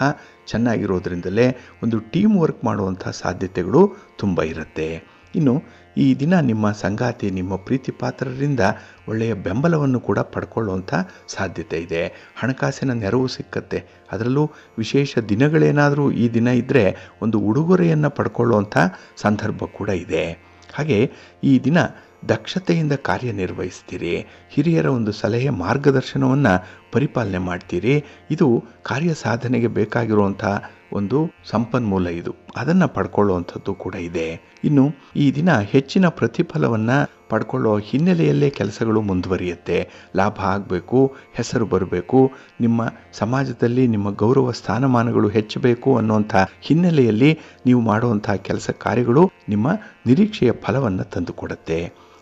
ಚೆನ್ನಾಗಿರೋದ್ರಿಂದಲೇ ಒಂದು ಟೀಮ್ ವರ್ಕ್ ಮಾಡುವಂಥ ಸಾಧ್ಯತೆಗಳು ತುಂಬ ಇರುತ್ತೆ. ಇನ್ನು ಈ ದಿನ ನಿಮ್ಮ ಸಂಗಾತಿ, ನಿಮ್ಮ ಪ್ರೀತಿ ಪಾತ್ರರಿಂದ ಒಳ್ಳೆಯ ಬೆಂಬಲವನ್ನು ಕೂಡ ಪಡ್ಕೊಳ್ಳುವಂಥ ಸಾಧ್ಯತೆ ಇದೆ. ಹಣಕಾಸಿನ ನೆರವು ಸಿಕ್ಕತ್ತೆ. ಅದರಲ್ಲೂ ವಿಶೇಷ ದಿನಗಳೇನಾದರೂ ಈ ದಿನ ಇದ್ದರೆ ಒಂದು ಉಡುಗೊರೆಯನ್ನು ಪಡ್ಕೊಳ್ಳುವಂಥ ಸಂದರ್ಭ ಕೂಡ ಇದೆ. ಹಾಗೆ ಈ ದಿನ ದಕ್ಷತೆಯಿಂದ ಕಾರ್ಯನಿರ್ವಹಿಸ್ತೀರಿ. ಹಿರಿಯರ ಒಂದು ಸಲಹೆ ಮಾರ್ಗದರ್ಶನವನ್ನು ಪರಿಪಾಲನೆ ಮಾಡ್ತೀರಿ. ಇದು ಕಾರ್ಯ ಸಾಧನೆಗೆ ಬೇಕಾಗಿರುವಂಥ ಒಂದು ಸಂಪನ್ಮೂಲ. ಇದು ಅದನ್ನು ಪಡ್ಕೊಳ್ಳುವಂಥದ್ದು ಕೂಡ ಇದೆ. ಇನ್ನು ಈ ದಿನ ಹೆಚ್ಚಿನ ಪ್ರತಿಫಲವನ್ನು ಪಡ್ಕೊಳ್ಳೋ ಹಿನ್ನೆಲೆಯಲ್ಲೇ ಕೆಲಸಗಳು ಮುಂದುವರಿಯುತ್ತೆ. ಲಾಭ ಆಗಬೇಕು, ಹೆಸರು ಬರಬೇಕು, ನಿಮ್ಮ ಸಮಾಜದಲ್ಲಿ ನಿಮ್ಮ ಗೌರವ ಸ್ಥಾನಮಾನಗಳು ಹೆಚ್ಚಬೇಕು ಅನ್ನುವಂಥ ಹಿನ್ನೆಲೆಯಲ್ಲಿ ನೀವು ಮಾಡುವಂಥ ಕೆಲಸ ಕಾರ್ಯಗಳು ನಿಮ್ಮ ನಿರೀಕ್ಷೆಯ ಫಲವನ್ನು ತಂದುಕೊಡುತ್ತೆ.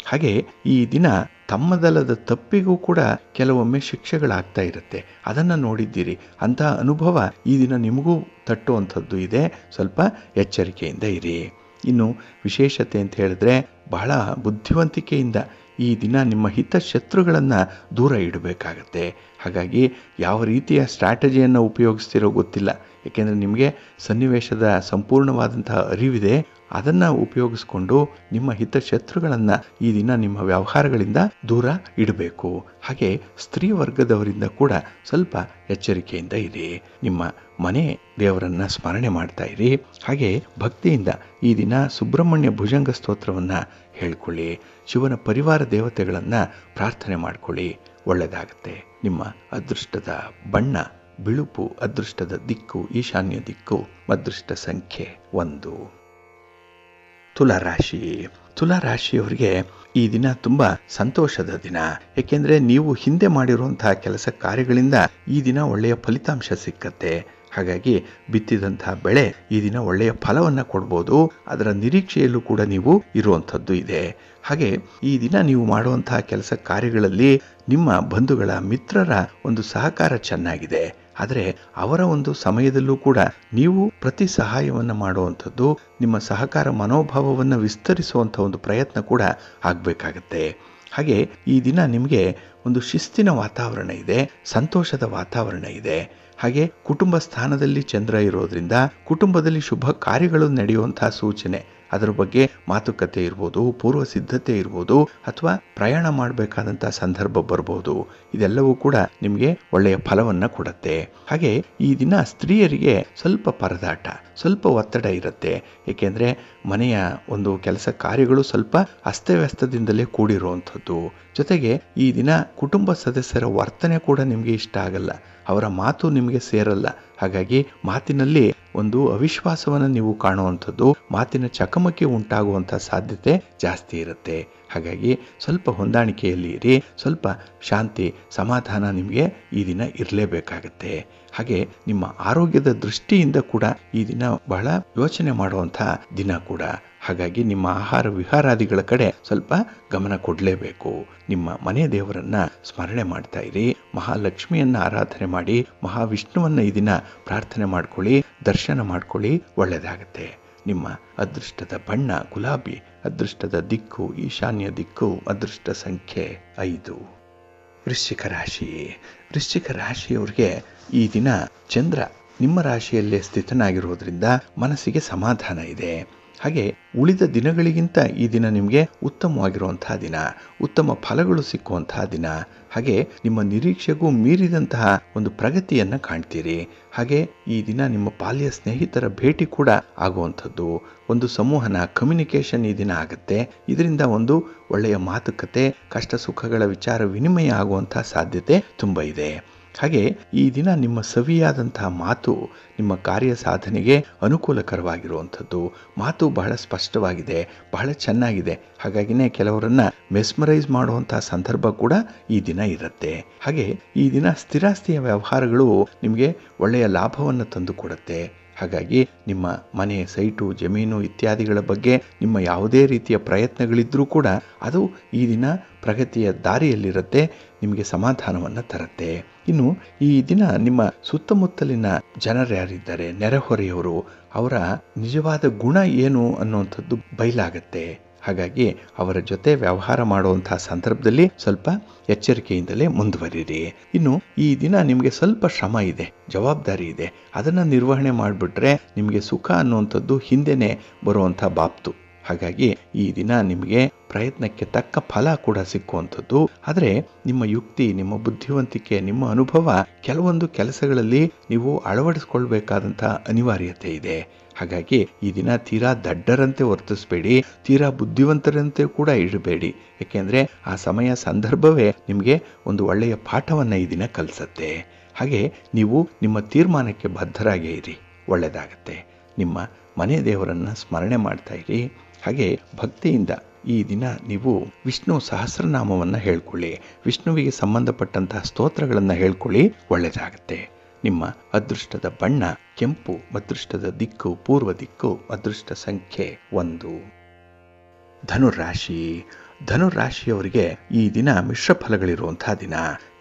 ಹಾಗೆ ಈ ದಿನ ತಮ್ಮದಲ್ಲದ ತಪ್ಪಿಗೂ ಕೂಡ ಕೆಲವೊಮ್ಮೆ ಶಿಕ್ಷೆಗಳಾಗ್ತಾ ಇರುತ್ತೆ. ಅದನ್ನು ನೋಡಿದ್ದೀರಿ. ಅಂತಹ ಅನುಭವ ಈ ದಿನ ನಿಮಗೂ ತಟ್ಟುವಂಥದ್ದು ಇದೆ. ಸ್ವಲ್ಪ ಎಚ್ಚರಿಕೆಯಿಂದ ಇರಿ. ಇನ್ನು ವಿಶೇಷತೆ ಅಂತ ಹೇಳಿದ್ರೆ ಬಹಳ ಬುದ್ಧಿವಂತಿಕೆಯಿಂದ ಈ ದಿನ ನಿಮ್ಮ ಹಿತಶತ್ರುಗಳನ್ನು ದೂರ ಇಡಬೇಕಾಗತ್ತೆ. ಹಾಗಾಗಿ ಯಾವ ರೀತಿಯ ಸ್ಟ್ರಾಟಜಿಯನ್ನು ಉಪಯೋಗಿಸ್ತಿರೋ ಗೊತ್ತಿಲ್ಲ. ಏಕೆಂದರೆ ನಿಮಗೆ ಸನ್ನಿವೇಶದ ಸಂಪೂರ್ಣವಾದಂತಹ ಅರಿವಿದೆ. ಅದನ್ನು ಉಪಯೋಗಿಸ್ಕೊಂಡು ನಿಮ್ಮ ಹಿತಶತ್ರುಗಳನ್ನು ಈ ದಿನ ನಿಮ್ಮ ವ್ಯವಹಾರಗಳಿಂದ ದೂರ ಇಡಬೇಕು. ಹಾಗೆ ಸ್ತ್ರೀ ವರ್ಗದವರಿಂದ ಕೂಡ ಸ್ವಲ್ಪ ಎಚ್ಚರಿಕೆಯಿಂದ ಇರಿ. ನಿಮ್ಮ ಮನೆ ದೇವರನ್ನು ಸ್ಮರಣೆ ಮಾಡ್ತಾ ಇರಿ. ಹಾಗೆ ಭಕ್ತಿಯಿಂದ ಈ ದಿನ ಸುಬ್ರಹ್ಮಣ್ಯ ಭುಜಂಗ ಸ್ತೋತ್ರವನ್ನು ಹೇಳ್ಕೊಳ್ಳಿ. ಶಿವನ ಪರಿವಾರ ದೇವತೆಗಳನ್ನು ಪ್ರಾರ್ಥನೆ ಮಾಡ್ಕೊಳ್ಳಿ, ಒಳ್ಳೆಯದಾಗುತ್ತೆ. ನಿಮ್ಮ ಅದೃಷ್ಟದ ಬಣ್ಣ ಬಿಳುಪು, ಅದೃಷ್ಟದ ದಿಕ್ಕು ಈಶಾನ್ಯ ದಿಕ್ಕು, ಅದೃಷ್ಟ ಸಂಖ್ಯೆ 1. ತುಲಾರಾಶಿ. ತುಲಾರಾಶಿಯವರಿಗೆ ಈ ದಿನ ತುಂಬ ಸಂತೋಷದ ದಿನ. ಏಕೆಂದರೆ ನೀವು ಹಿಂದೆ ಮಾಡಿರುವಂತಹ ಕೆಲಸ ಕಾರ್ಯಗಳಿಂದ ಈ ದಿನ ಒಳ್ಳೆಯ ಫಲಿತಾಂಶ ಸಿಕ್ಕತ್ತೆ. ಹಾಗಾಗಿ ಬಿತ್ತಿದಂತಹ ಬೆಳೆ ಈ ದಿನ ಒಳ್ಳೆಯ ಫಲವನ್ನು ಕೊಡ್ಬೋದು. ಅದರ ನಿರೀಕ್ಷೆಯಲ್ಲೂ ಕೂಡ ನೀವು ಇರುವಂಥದ್ದು ಇದೆ. ಹಾಗೆ ಈ ದಿನ ನೀವು ಮಾಡುವಂತಹ ಕೆಲಸ ಕಾರ್ಯಗಳಲ್ಲಿ ನಿಮ್ಮ ಬಂಧುಗಳ ಮಿತ್ರರ ಒಂದು ಸಹಕಾರ ಚೆನ್ನಾಗಿದೆ. ಆದರೆ ಅವರ ಒಂದು ಸಮಯದಲ್ಲೂ ಕೂಡ ನೀವು ಪ್ರತಿ ಸಹಾಯವನ್ನು ಮಾಡುವಂಥದ್ದು, ನಿಮ್ಮ ಸಹಕಾರ ಮನೋಭಾವವನ್ನು ವಿಸ್ತರಿಸುವಂಥ ಒಂದು ಪ್ರಯತ್ನ ಕೂಡ ಆಗಬೇಕಾಗತ್ತೆ. ಹಾಗೆ ಈ ದಿನ ನಿಮಗೆ ಒಂದು ಶಿಸ್ತಿನ ವಾತಾವರಣ ಇದೆ, ಸಂತೋಷದ ವಾತಾವರಣ ಇದೆ. ಹಾಗೆ ಕುಟುಂಬ ಸ್ಥಾನದಲ್ಲಿ ಚಂದ್ರ ಇರೋದ್ರಿಂದ ಕುಟುಂಬದಲ್ಲಿ ಶುಭ ಕಾರ್ಯಗಳು ನಡೆಯುವಂತಹ ಸೂಚನೆ, ಅದರ ಬಗ್ಗೆ ಮಾತುಕತೆ ಇರ್ಬೋದು, ಪೂರ್ವ ಸಿದ್ಧತೆ ಇರ್ಬೋದು, ಅಥವಾ ಪ್ರಯಾಣ ಮಾಡಬೇಕಾದಂಥ ಸಂದರ್ಭ ಬರ್ಬೋದು. ಇದೆಲ್ಲವೂ ಕೂಡ ನಿಮಗೆ ಒಳ್ಳೆಯ ಫಲವನ್ನು ಕೊಡುತ್ತೆ. ಹಾಗೆ ಈ ದಿನ ಸ್ತ್ರೀಯರಿಗೆ ಸ್ವಲ್ಪ ಪರದಾಟ, ಸ್ವಲ್ಪ ಒತ್ತಡ ಇರುತ್ತೆ. ಏಕೆಂದರೆ ಮನೆಯ ಒಂದು ಕೆಲಸ ಕಾರ್ಯಗಳು ಸ್ವಲ್ಪ ಅಸ್ತವ್ಯಸ್ತದಿಂದಲೇ ಕೂಡಿರುವಂಥದ್ದು. ಜೊತೆಗೆ ಈ ದಿನ ಕುಟುಂಬ ಸದಸ್ಯರ ವರ್ತನೆ ಕೂಡ ನಿಮಗೆ ಇಷ್ಟ ಆಗಲ್ಲ, ಅವರ ಮಾತು ನಿಮಗೆ ಸೇರಲ್ಲ. ಹಾಗಾಗಿ ಮಾತಿನಲ್ಲಿ ಒಂದು ಅವಿಶ್ವಾಸವನ್ನು ನೀವು ಕಾಣುವಂಥದ್ದು, ಮಾತಿನ ಚಕಮಕಿ ಉಂಟಾಗುವಂಥ ಸಾಧ್ಯತೆ ಜಾಸ್ತಿ ಇರುತ್ತೆ. ಹಾಗಾಗಿ ಸ್ವಲ್ಪ ಹೊಂದಾಣಿಕೆಯಲ್ಲಿ ಇರಿ, ಸ್ವಲ್ಪ ಶಾಂತಿ ಸಮಾಧಾನ ನಿಮಗೆ ಈ ದಿನ ಇರಲೇಬೇಕಾಗತ್ತೆ. ಹಾಗೆ ನಿಮ್ಮ ಆರೋಗ್ಯದ ದೃಷ್ಟಿಯಿಂದ ಕೂಡ ಈ ದಿನ ಬಹಳ ಯೋಚನೆ ಮಾಡುವಂಥ ದಿನ ಕೂಡ. ಹಾಗಾಗಿ ನಿಮ್ಮ ಆಹಾರ ವಿಹಾರಾದಿಗಳ ಕಡೆ ಸ್ವಲ್ಪ ಗಮನ ಕೊಡಲೇಬೇಕು. ನಿಮ್ಮ ಮನೆ ದೇವರನ್ನ ಸ್ಮರಣೆ ಮಾಡ್ತಾ ಇರಿ, ಮಹಾಲಕ್ಷ್ಮಿಯನ್ನ ಆರಾಧನೆ ಮಾಡಿ, ಮಹಾವಿಷ್ಣುವನ್ನ ಈ ದಿನ ಪ್ರಾರ್ಥನೆ ಮಾಡ್ಕೊಳ್ಳಿ, ದರ್ಶನ ಮಾಡ್ಕೊಳ್ಳಿ, ಒಳ್ಳೆಯದಾಗತ್ತೆ. ನಿಮ್ಮ ಅದೃಷ್ಟದ ಬಣ್ಣ ಗುಲಾಬಿ, ಅದೃಷ್ಟದ ದಿಕ್ಕು ಈಶಾನ್ಯ ದಿಕ್ಕು, ಅದೃಷ್ಟ ಸಂಖ್ಯೆ 5. ವೃಶ್ಚಿಕ ರಾಶಿ. ವೃಶ್ಚಿಕ ರಾಶಿಯವರಿಗೆ ಈ ದಿನ ಚಂದ್ರ ನಿಮ್ಮ ರಾಶಿಯಲ್ಲೇ ಸ್ಥಿತನಾಗಿರೋದ್ರಿಂದ ಮನಸ್ಸಿಗೆ ಸಮಾಧಾನ ಇದೆ. ಹಾಗೆ ಉಳಿದ ದಿನಗಳಿಗಿಂತ ಈ ದಿನ ನಿಮಗೆ ಉತ್ತಮವಾಗಿರುವಂತಹ ದಿನ, ಉತ್ತಮ ಫಲಗಳು ಸಿಕ್ಕುವಂತಹ ದಿನ. ಹಾಗೆ ನಿಮ್ಮ ನಿರೀಕ್ಷೆಗೂ ಮೀರಿದಂತಹ ಒಂದು ಪ್ರಗತಿಯನ್ನು ಕಾಣ್ತೀರಿ. ಹಾಗೆ ಈ ದಿನ ನಿಮ್ಮ ಬಾಲ್ಯ ಸ್ನೇಹಿತರ ಭೇಟಿ ಕೂಡ ಆಗುವಂಥದ್ದು, ಒಂದು ಸಂವಹನ ಕಮ್ಯುನಿಕೇಷನ್ ಈ ದಿನ ಆಗುತ್ತೆ. ಇದರಿಂದ ಒಂದು ಒಳ್ಳೆಯ ಮಾತುಕತೆ, ಕಷ್ಟ ಸುಖಗಳ ವಿಚಾರ ವಿನಿಮಯ ಆಗುವಂತಹ ಸಾಧ್ಯತೆ ತುಂಬ ಇದೆ. ಹಾಗೆ ಈ ದಿನ ನಿಮ್ಮ ಸವಿಯಾದಂತಹ ಮಾತು ನಿಮ್ಮ ಕಾರ್ಯ ಸಾಧನೆಗೆ ಅನುಕೂಲಕರವಾಗಿರುವಂಥದ್ದು. ಮಾತು ಬಹಳ ಸ್ಪಷ್ಟವಾಗಿದೆ, ಬಹಳ ಚೆನ್ನಾಗಿದೆ. ಹಾಗಾಗಿನೇ ಕೆಲವರನ್ನ ಮೆಸ್ಮರೈಸ್ ಮಾಡುವಂತಹ ಸಂದರ್ಭ ಕೂಡ ಈ ದಿನ ಇರುತ್ತೆ. ಹಾಗೆ ಈ ದಿನ ಸ್ಥಿರಾಸ್ತಿಯ ವ್ಯವಹಾರಗಳು ನಿಮಗೆ ಒಳ್ಳೆಯ ಲಾಭವನ್ನು ತಂದುಕೊಡುತ್ತೆ. ಹಾಗಾಗಿ ನಿಮ್ಮ ಮನೆ, ಸೈಟು, ಜಮೀನು ಇತ್ಯಾದಿಗಳ ಬಗ್ಗೆ ನಿಮ್ಮ ಯಾವುದೇ ರೀತಿಯ ಪ್ರಯತ್ನಗಳಿದ್ರೂ ಕೂಡ ಅದು ಈ ದಿನ ಪ್ರಗತಿಯ ದಾರಿಯಲ್ಲಿರುತ್ತೆ, ನಿಮಗೆ ಸಮಾಧಾನವನ್ನು ತರುತ್ತೆ. ಇನ್ನು ಈ ದಿನ ನಿಮ್ಮ ಸುತ್ತಮುತ್ತಲಿನ ಜನರು ಯಾರಿದ್ದಾರೆ, ನೆರೆಹೊರೆಯವರು, ಅವರ ನಿಜವಾದ ಗುಣ ಏನು ಅನ್ನುವಂಥದ್ದು ಬಯಲಾಗತ್ತೆ. ಹಾಗಾಗಿ ಅವರ ಜೊತೆ ವ್ಯವಹಾರ ಮಾಡುವಂತಹ ಸಂದರ್ಭದಲ್ಲಿ ಸ್ವಲ್ಪ ಎಚ್ಚರಿಕೆಯಿಂದಲೇ ಮುಂದುವರಿರಿ. ಇನ್ನು ಈ ದಿನ ನಿಮಗೆ ಸ್ವಲ್ಪ ಶ್ರಮ ಇದೆ, ಜವಾಬ್ದಾರಿ ಇದೆ. ಅದನ್ನು ನಿರ್ವಹಣೆ ಮಾಡಿಬಿಟ್ರೆ ನಿಮಗೆ ಸುಖ ಅನ್ನುವಂಥದ್ದು ಹಿಂದೆನೇ ಬರುವಂಥ ಬಾಪ್ತು. ಹಾಗಾಗಿ ಈ ದಿನ ನಿಮಗೆ ಪ್ರಯತ್ನಕ್ಕೆ ತಕ್ಕ ಫಲ ಕೂಡ ಸಿಕ್ಕುವಂಥದ್ದು. ಆದರೆ ನಿಮ್ಮ ಯುಕ್ತಿ, ನಿಮ್ಮ ಬುದ್ಧಿವಂತಿಕೆ, ನಿಮ್ಮ ಅನುಭವ ಕೆಲವೊಂದು ಕೆಲಸಗಳಲ್ಲಿ ನೀವು ಅಳವಡಿಸ್ಕೊಳ್ಬೇಕಾದಂಥ ಅನಿವಾರ್ಯತೆ ಇದೆ. ಹಾಗಾಗಿ ಈ ದಿನ ತೀರಾ ದಡ್ಡರಂತೆ ವರ್ತಿಸಬೇಡಿ, ತೀರಾ ಬುದ್ಧಿವಂತರಂತೆ ಕೂಡ ಇಡಬೇಡಿ. ಏಕೆಂದರೆ ಆ ಸಮಯ ಸಂದರ್ಭವೇ ನಿಮಗೆ ಒಂದು ಒಳ್ಳೆಯ ಪಾಠವನ್ನು ಈ ದಿನ ಕಲಿಸುತ್ತೆ. ಹಾಗೆ ನೀವು ನಿಮ್ಮ ತೀರ್ಮಾನಕ್ಕೆ ಬದ್ಧರಾಗೇ ಇರಿ, ಒಳ್ಳೆಯದಾಗತ್ತೆ. ನಿಮ್ಮ ಮನೆ ದೇವರನ್ನು ಸ್ಮರಣೆ ಮಾಡ್ತಾ ಇರಿ. ಹಾಗೆ ಭಕ್ತಿಯಿಂದ ಈ ದಿನ ನೀವು ವಿಷ್ಣು ಸಹಸ್ರನಾಮವನ್ನು ಹೇಳ್ಕೊಳ್ಳಿ, ವಿಷ್ಣುವಿಗೆ ಸಂಬಂಧಪಟ್ಟಂತಹ ಸ್ತೋತ್ರಗಳನ್ನು ಹೇಳ್ಕೊಳ್ಳಿ, ಒಳ್ಳೆಯದಾಗತ್ತೆ. ನಿಮ್ಮ ಅದೃಷ್ಟದ ಬಣ್ಣ ಕೆಂಪು, ಅದೃಷ್ಟದ ದಿಕ್ಕು ಪೂರ್ವ ದಿಕ್ಕು, ಅದೃಷ್ಟ ಸಂಖ್ಯೆ 1. ಧನುರಾಶಿ. ಧನುರಾಶಿಯವರಿಗೆ ಈ ದಿನ ಮಿಶ್ರ ಫಲಗಳಿರುವಂತಹ ದಿನ.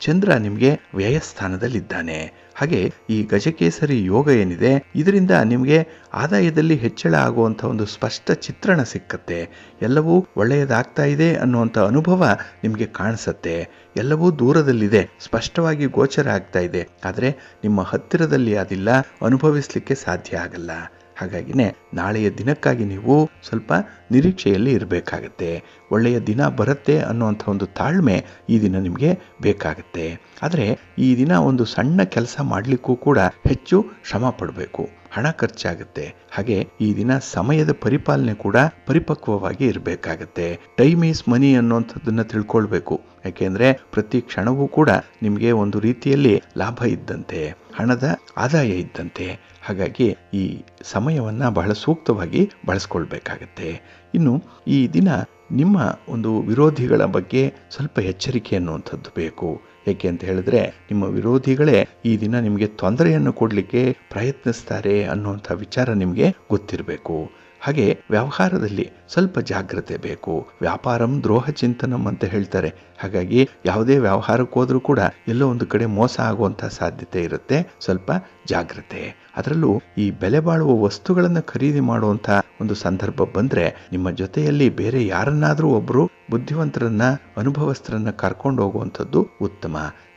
ಚಂದ್ರ ನಿಮಗೆ ವ್ಯಯಸ್ಥಾನದಲ್ಲಿದ್ದಾನೆ. ಹಾಗೆ ಈ ಗಜಕೇಸರಿ ಯೋಗ ಏನಿದೆ, ಇದರಿಂದ ನಿಮಗೆ ಆದಾಯದಲ್ಲಿ ಹೆಚ್ಚಳ ಆಗುವಂಥ ಒಂದು ಸ್ಪಷ್ಟ ಚಿತ್ರಣ ಸಿಕ್ಕತ್ತೆ. ಎಲ್ಲವೂ ಒಳ್ಳೆಯದಾಗ್ತಾ ಇದೆ ಅನ್ನುವಂಥ ಅನುಭವ ನಿಮಗೆ ಕಾಣಿಸುತ್ತೆ. ಎಲ್ಲವೂ ದೂರದಲ್ಲಿದೆ, ಸ್ಪಷ್ಟವಾಗಿ ಗೋಚರ ಆಗ್ತಾ ಇದೆ. ಆದರೆ ನಿಮ್ಮ ಹತ್ತಿರದಲ್ಲಿ ಅದಿಲ್ಲ, ಅನುಭವಿಸಲಿಕ್ಕೆ ಸಾಧ್ಯ ಆಗಲ್ಲ. ಹಾಗಾಗಿನೇ ನಾಳೆಯ ದಿನಕ್ಕಾಗಿ ನೀವು ಸ್ವಲ್ಪ ನಿರೀಕ್ಷೆಯಲ್ಲಿ ಇರಬೇಕಾಗತ್ತೆ. ಒಳ್ಳೆಯ ದಿನ ಬರುತ್ತೆ ಅನ್ನುವಂಥ ಒಂದು ತಾಳ್ಮೆ ಈ ದಿನ ನಿಮಗೆ ಬೇಕಾಗತ್ತೆ. ಆದರೆ ಈ ದಿನ ಒಂದು ಸಣ್ಣ ಕೆಲಸ ಮಾಡಲಿಕ್ಕೂ ಕೂಡ ಹೆಚ್ಚು ಶ್ರಮ ಪಡಬೇಕು, ಹಣ ಖರ್ಚಾಗುತ್ತೆ. ಹಾಗೆ ಈ ದಿನ ಸಮಯದ ಪರಿಪಾಲನೆ ಕೂಡ ಪರಿಪಕ್ವವಾಗಿ ಇರಬೇಕಾಗತ್ತೆ. ಟೈಮ್ ಈಸ್ ಮನಿ ಅನ್ನುವಂಥದ್ದನ್ನು ತಿಳ್ಕೊಳ್ಬೇಕು. ಯಾಕೆಂದರೆ ಪ್ರತಿ ಕ್ಷಣವೂ ಕೂಡ ನಿಮಗೆ ಒಂದು ರೀತಿಯಲ್ಲಿ ಲಾಭ ಇದ್ದಂತೆ, ಹಣದ ಆದಾಯ ಇದ್ದಂತೆ. ಹಾಗಾಗಿ ಈ ಸಮಯವನ್ನು ಬಹಳ ಸೂಕ್ತವಾಗಿ ಬಳಸ್ಕೊಳ್ಬೇಕಾಗತ್ತೆ. ಇನ್ನು ಈ ದಿನ ನಿಮ್ಮ ಒಂದು ವಿರೋಧಿಗಳ ಬಗ್ಗೆ ಸ್ವಲ್ಪ ಎಚ್ಚರಿಕೆ ಅನ್ನುವಂಥದ್ದು ಬೇಕು. ಏಕೆ ಅಂತ ಹೇಳಿದ್ರೆ ನಿಮ್ಮ ವಿರೋಧಿಗಳೇ ಈ ದಿನ ನಿಮಗೆ ತೊಂದರೆಯನ್ನು ಕೊಡಲಿಕ್ಕೆ ಪ್ರಯತ್ನಿಸ್ತಾರೆ ಅನ್ನುವಂಥ ವಿಚಾರ ನಿಮಗೆ ಗೊತ್ತಿರಬೇಕು. ಹಾಗೆ ವ್ಯವಹಾರದಲ್ಲಿ ಸ್ವಲ್ಪ ಜಾಗ್ರತೆ ಬೇಕು. ವ್ಯಾಪಾರಂ ದ್ರೋಹ ಚಿಂತನಂ ಅಂತ ಹೇಳ್ತಾರೆ. ಹಾಗಾಗಿ ಯಾವುದೇ ವ್ಯವಹಾರಕ್ಕೆ ಹೋದ್ರೂ ಕೂಡ ಎಲ್ಲೋ ಒಂದು ಕಡೆ ಮೋಸ ಆಗುವಂಥ ಸಾಧ್ಯತೆ ಇರುತ್ತೆ. ಸ್ವಲ್ಪ ಜಾಗ್ರತೆ. ಅದರಲ್ಲೂ ಈ ಬೆಲೆ ಬಾಳುವ ವಸ್ತುಗಳನ್ನು ಖರೀದಿ ಮಾಡುವಂಥ ಒಂದು ಸಂದರ್ಭ ಬಂದ್ರೆ ನಿಮ್ಮ ಜೊತೆಯಲ್ಲಿ ಬೇರೆ ಯಾರನ್ನಾದ್ರೂ ಒಬ್ರು ಬುದ್ಧಿವಂತರನ್ನ ಅನುಭವಸ್ಥರನ್ನ ಕರ್ಕೊಂಡು ಹೋಗುವಂಥದ್ದು ಉತ್ತಮ.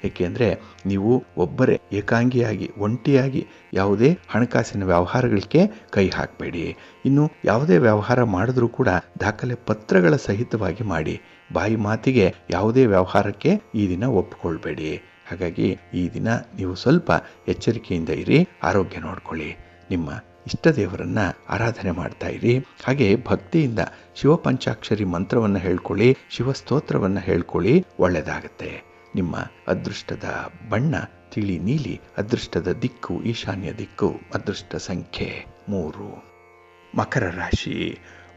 ಏಕೆಂದ್ರೆ ನೀವು ಒಬ್ಬರೇ ಏಕಾಂಗಿಯಾಗಿ ಒಂಟಿಯಾಗಿ ಯಾವುದೇ ಹಣಕಾಸಿನ ವ್ಯವಹಾರಗಳಿಗೆ ಕೈ ಹಾಕಬೇಡಿ. ಇನ್ನು ಯಾವುದೇ ವ್ಯವಹಾರ ಮಾಡಿದ್ರೂ ಕೂಡ ದಾಖಲೆ ಪತ್ರಗಳ ಸಹಿತವಾಗಿ ಮಾಡಿ. ಬಾಯಿ ಮಾತಿಗೆ ಯಾವುದೇ ವ್ಯವಹಾರಕ್ಕೆ ಈ ದಿನ ಒಪ್ಪಿಕೊಳ್ಬೇಡಿ. ಹಾಗಾಗಿ ಈ ದಿನ ನೀವು ಸ್ವಲ್ಪ ಎಚ್ಚರಿಕೆಯಿಂದ ಇರಿ, ಆರೋಗ್ಯ ನೋಡ್ಕೊಳ್ಳಿ. ನಿಮ್ಮ ಇಷ್ಟ ದೇವರನ್ನ ಆರಾಧನೆ ಮಾಡ್ತಾ ಇರಿ. ಹಾಗೆ ಭಕ್ತಿಯಿಂದ ಶಿವಪಂಚಾಕ್ಷರಿ ಮಂತ್ರವನ್ನು ಹೇಳ್ಕೊಳ್ಳಿ, ಶಿವಸ್ತೋತ್ರವನ್ನು ಹೇಳ್ಕೊಳ್ಳಿ, ಒಳ್ಳೆಯದಾಗತ್ತೆ. ನಿಮ್ಮ ಅದೃಷ್ಟದ ಬಣ್ಣ ತಿಳಿ ನೀಲಿ, ಅದೃಷ್ಟದ ದಿಕ್ಕು ಈಶಾನ್ಯ ದಿಕ್ಕು, ಅದೃಷ್ಟ ಸಂಖ್ಯೆ 3. ಮಕರ ರಾಶಿ.